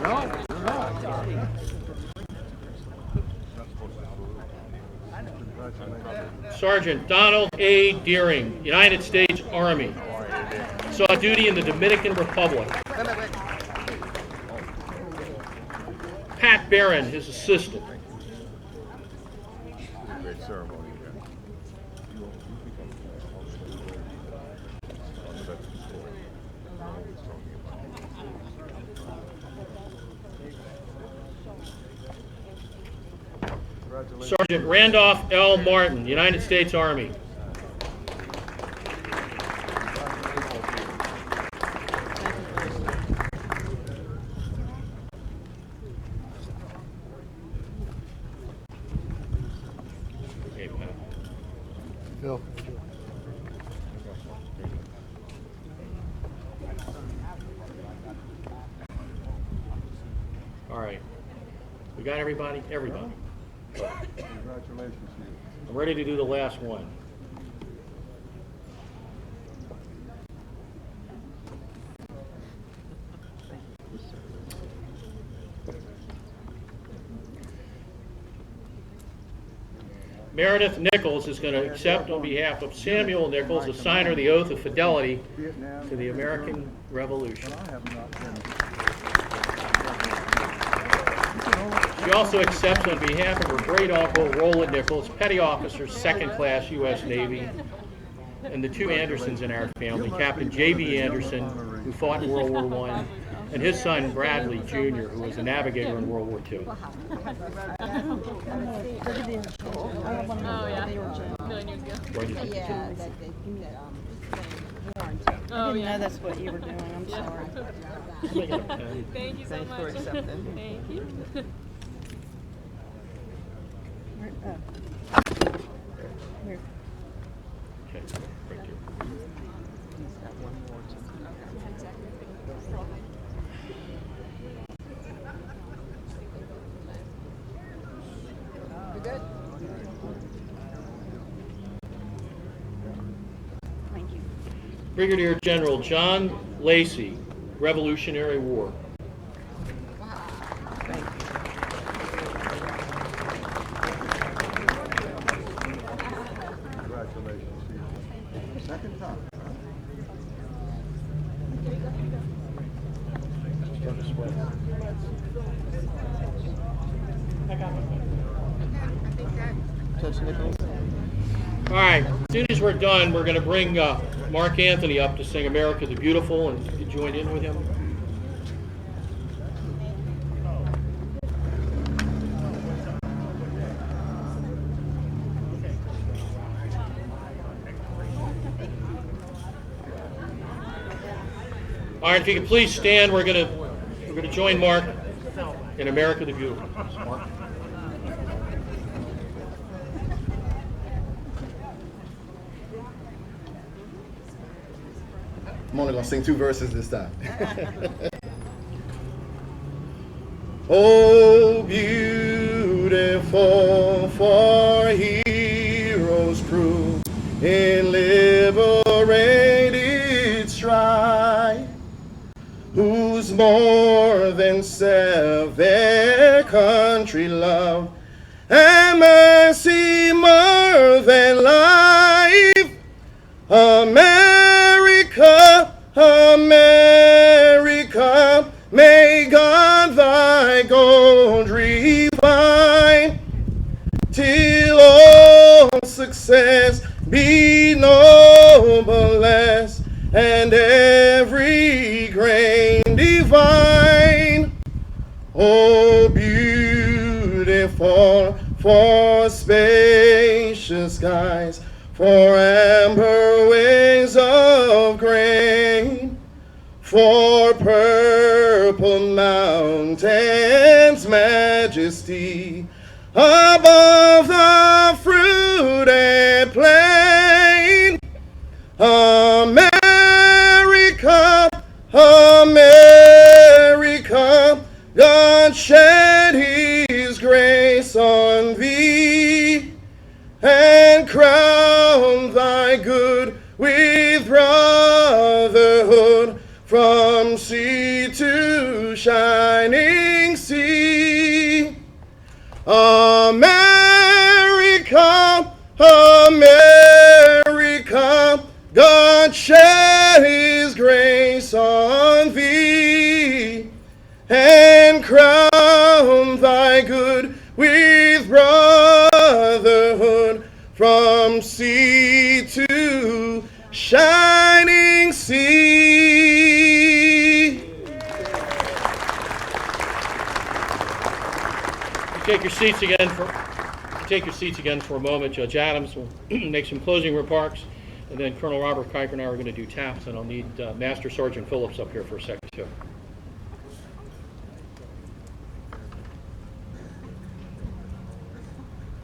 Speaker 10: No, do not.
Speaker 1: Sergeant Donald A. Deering, United States Army, saw duty in the Dominican Republic. Pat Barron, his assistant.
Speaker 3: Great ceremony.
Speaker 1: Sergeant Randolph L. Martin, United States Army. Okay, Pat.
Speaker 10: Phil.
Speaker 1: All right. We got everybody? Everybody.
Speaker 5: Congratulations to you.
Speaker 1: I'm ready to do the last one. Meredith Nichols is going to accept on behalf of Samuel Nichols, the signer of the oath of fidelity to the American Revolution. She also accepts on behalf of her great uncle, Roland Nichols, Petty Officer, 2nd Class U.S. Navy, and the two Andersons in our family, Captain J.B. Anderson, who fought in World War I, and his son, Bradley, Jr., who was a navigator in World War II.
Speaker 6: Oh, yeah. Million years ago.
Speaker 1: Right.
Speaker 6: Yeah, that they give me that warrant. I didn't know that's what you were doing. I'm sorry.
Speaker 7: Thank you so much. Thanks for accepting.
Speaker 6: Thank you. Where?
Speaker 1: Okay, right here.
Speaker 7: He's got one more to
Speaker 6: You're good? Thank you.
Speaker 1: Brigadier General John Lacey, Revolutionary War.
Speaker 5: Congratulations to you. Second time.
Speaker 1: this way.
Speaker 7: Judge Nichols.
Speaker 1: All right, as soon as we're done, we're going to bring Mark Anthony up to sing America the Beautiful, and you join in with him. All right, if you could please stand, we're going to join Mark in America the Beautiful. Mark.
Speaker 8: I'm only gonna sing 2 verses this time. Oh, beautiful for heroes prove in liberated strife, whose more than self their country love, and mercy more than life. America, America, may God thy gold refine, till all success be noblest, and every grain divine. Oh, beautiful for spacious skies, for amber wings of grain, for purple mountains' majesty, above the fruited plain. America, America, God shed his grace on thee, and crown thy good with brotherhood, from sea to shining sea. America, America, God shed his grace on thee, and crown thy good with brotherhood, from sea to shining sea.
Speaker 1: Take your seats again for a moment. Judge Adams will make some closing remarks, and then Colonel Robert Kuiper and I are going to do taps, and I'll need Master Sergeant Phillips up here for a second too.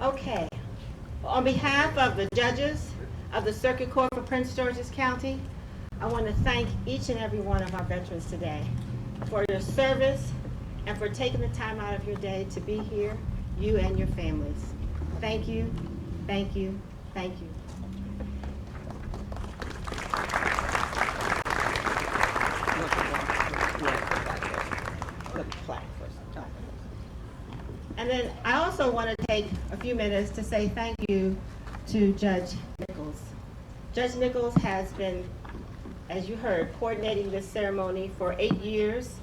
Speaker 4: Okay. On behalf of the judges of the Circuit Court for Prince George's County, I want to thank each and every one of our veterans today for your service and for taking the time out of your day to be here, you and your families. Thank you, thank you, thank you. And then I also want to take a few minutes to say thank you to Judge Nichols. Judge Nichols has been, as you heard, coordinating this ceremony for 8 years,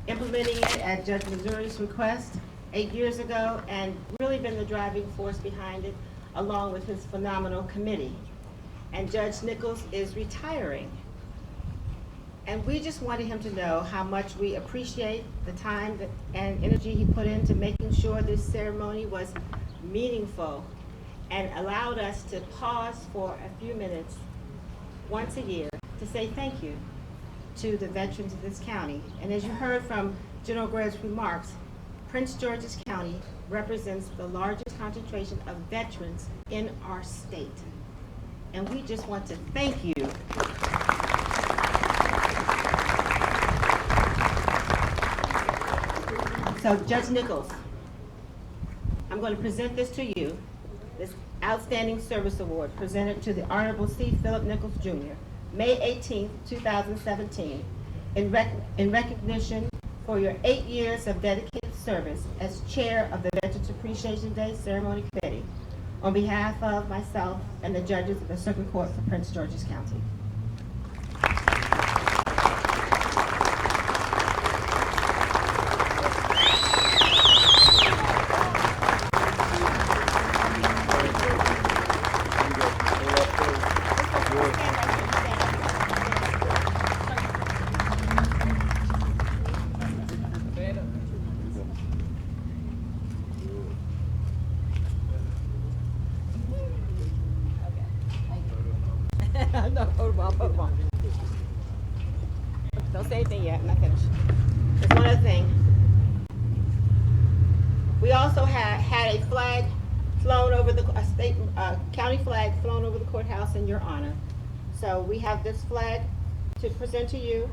Speaker 4: implementing it at Judge Missouri's request 8 years ago, and really been the driving force behind it, along with his phenomenal committee. And Judge Nichols is retiring. And we just wanted him to know how much we appreciate the time and energy he put into making sure this ceremony was meaningful, and allowed us to pause for a few minutes once a year to say thank you to the veterans of this county. And as you heard from General Gregg's remarks, Prince George's County represents the largest concentration of veterans in our state. And we just want to thank you. So Judge Nichols, I'm going to present this to you, this Outstanding Service Award presented to the Honorable C. Philip Nichols Jr., May 18, 2017, in recognition for your 8 years of dedicated service as Chair of the Veterans Appreciation Day Ceremony Committee, on behalf of myself and the judges of the Circuit Court for Prince George's County. Don't say anything yet. I'm not finished. There's one other thing. We also had a flag flown over county flag flown over the courthouse in your honor. So we have this flag to present to you,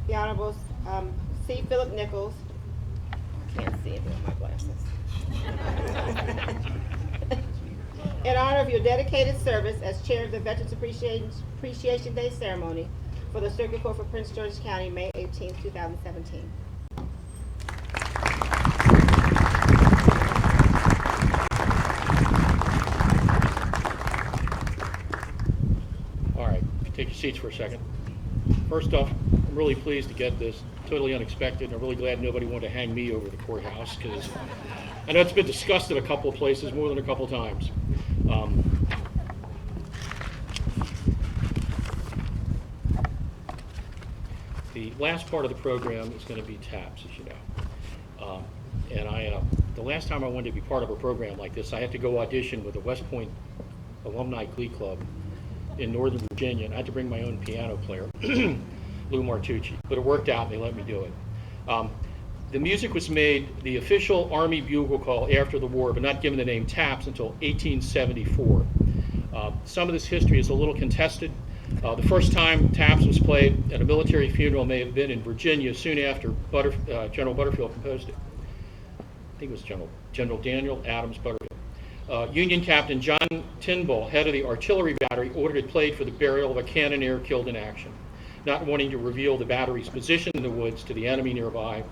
Speaker 4: the Honorable C. Philip Nichols. I can't see it with my glasses. In honor of your dedicated service as chair of the Veterans Appreciation Day ceremony for the Circuit Court for Prince George's County, May 18, 2017.
Speaker 1: All right, take your seats for a second. First off, I'm really pleased to get this. Totally unexpected, and I'm really glad nobody wanted to hang me over the courthouse, because I know it's been discussed in a couple of places, more than a couple of times. The last part of the program is going to be TAPS, as you know. The last time I wanted to be part of a program like this, I had to go audition with the West Point Alumni Glee Club in Northern Virginia, and I had to bring my own piano player, Lou Martucci. But it worked out, and they let me do it. The music was made the official Army bugle call after the war, but not given the name TAPS until 1874. Some of this history is a little contested. The first time TAPS was played at a military funeral may have been in Virginia soon after General Butterfield composed it. I think it was General Daniel Adams Butterfield. Union Captain John Tinball, head of the artillery battery, ordered it played for the burial of a cannoneer killed in action. Not wanting to reveal the battery's position in the woods to the enemy nearby,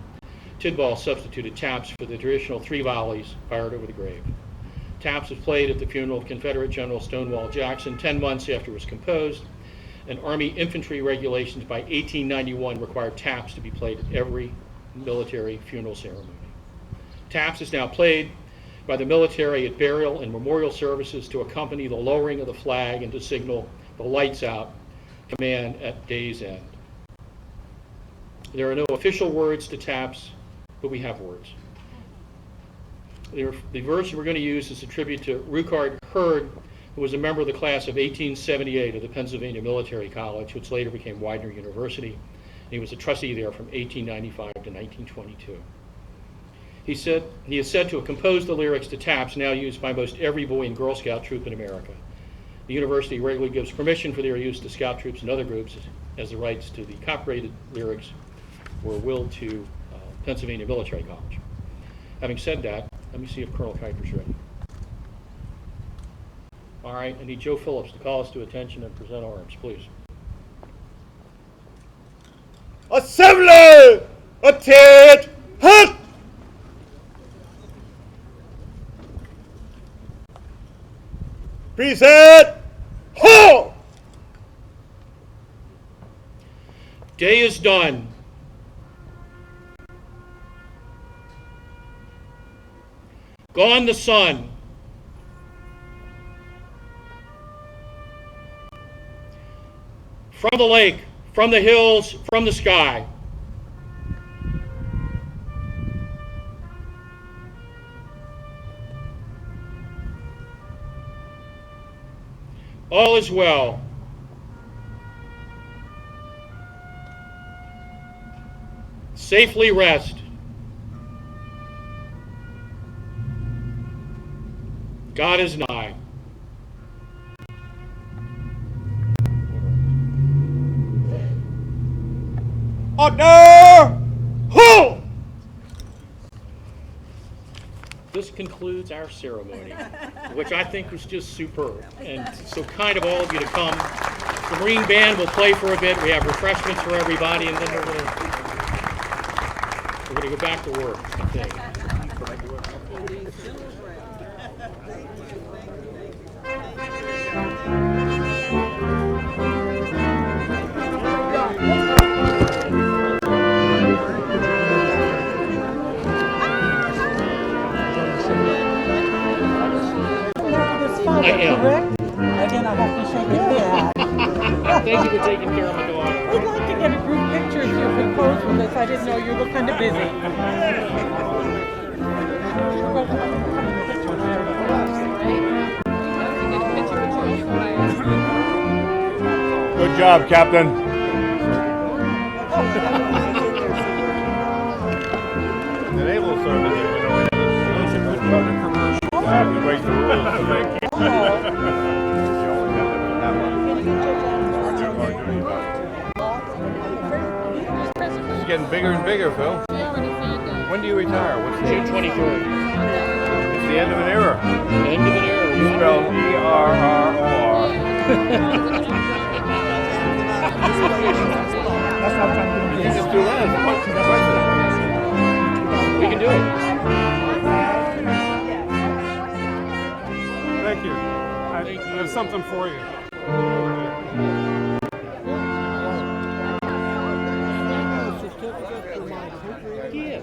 Speaker 1: Tinball substituted TAPS for the traditional 3 volleys fired over the grave. TAPS was played at the funeral of Confederate General Stonewall Jackson 10 months after it was composed, and Army infantry regulations by 1891 required TAPS to be played at every military funeral ceremony. TAPS is now played by the military at burial and memorial services to accompany the lowering of the flag and to signal the lights out command at day's end. There are no official words to TAPS, but we have words. The version we're going to use is a tribute to Ruckard Hurd, who was a member of the class of 1878 of the Pennsylvania Military College, which later became Widener University. And he was a trustee there from 1895 to 1922. He is said to have composed the lyrics to TAPS, now used by most every Boy and Girl Scout troop in America. The university regularly gives permission for their use to Scout troops and other groups, as the rights to the copyrighted lyrics were willed to Pennsylvania Military College. Having said that, let me see if Colonel Kuiper's ready. All right, I need Joe Phillips to call us to attention and present arms, please.
Speaker 2: Assembly! Attend! Hunt! Present! Halt!
Speaker 1: Day is done. Gone the sun. From the lake, from the hills, from the sky. All is well. Safely rest. God is nigh.
Speaker 2: Order! Halt!
Speaker 1: This concludes our ceremony, which I think was just superb. And so kind of all of you to come. The Marine Band will play for a bit. We have refreshments for everybody, and then we're going to go back to work, I think. I am.
Speaker 7: Again, I have to shake your hand.
Speaker 1: Thank you for taking care of my daughter.
Speaker 7: We'd like to get a group picture if you could pose with us. I didn't know you were kind of busy.
Speaker 2: Good job, Captain.
Speaker 10: getting bigger and bigger, Phil. When do you retire? What's the
Speaker 1: June 23rd.
Speaker 10: It's the end of an era.
Speaker 1: End of an era.
Speaker 10: You spell E-R-R-O-R. You can just do that as president.
Speaker 1: We can do it.
Speaker 10: Thank you. I have something for you.
Speaker 1: Yeah.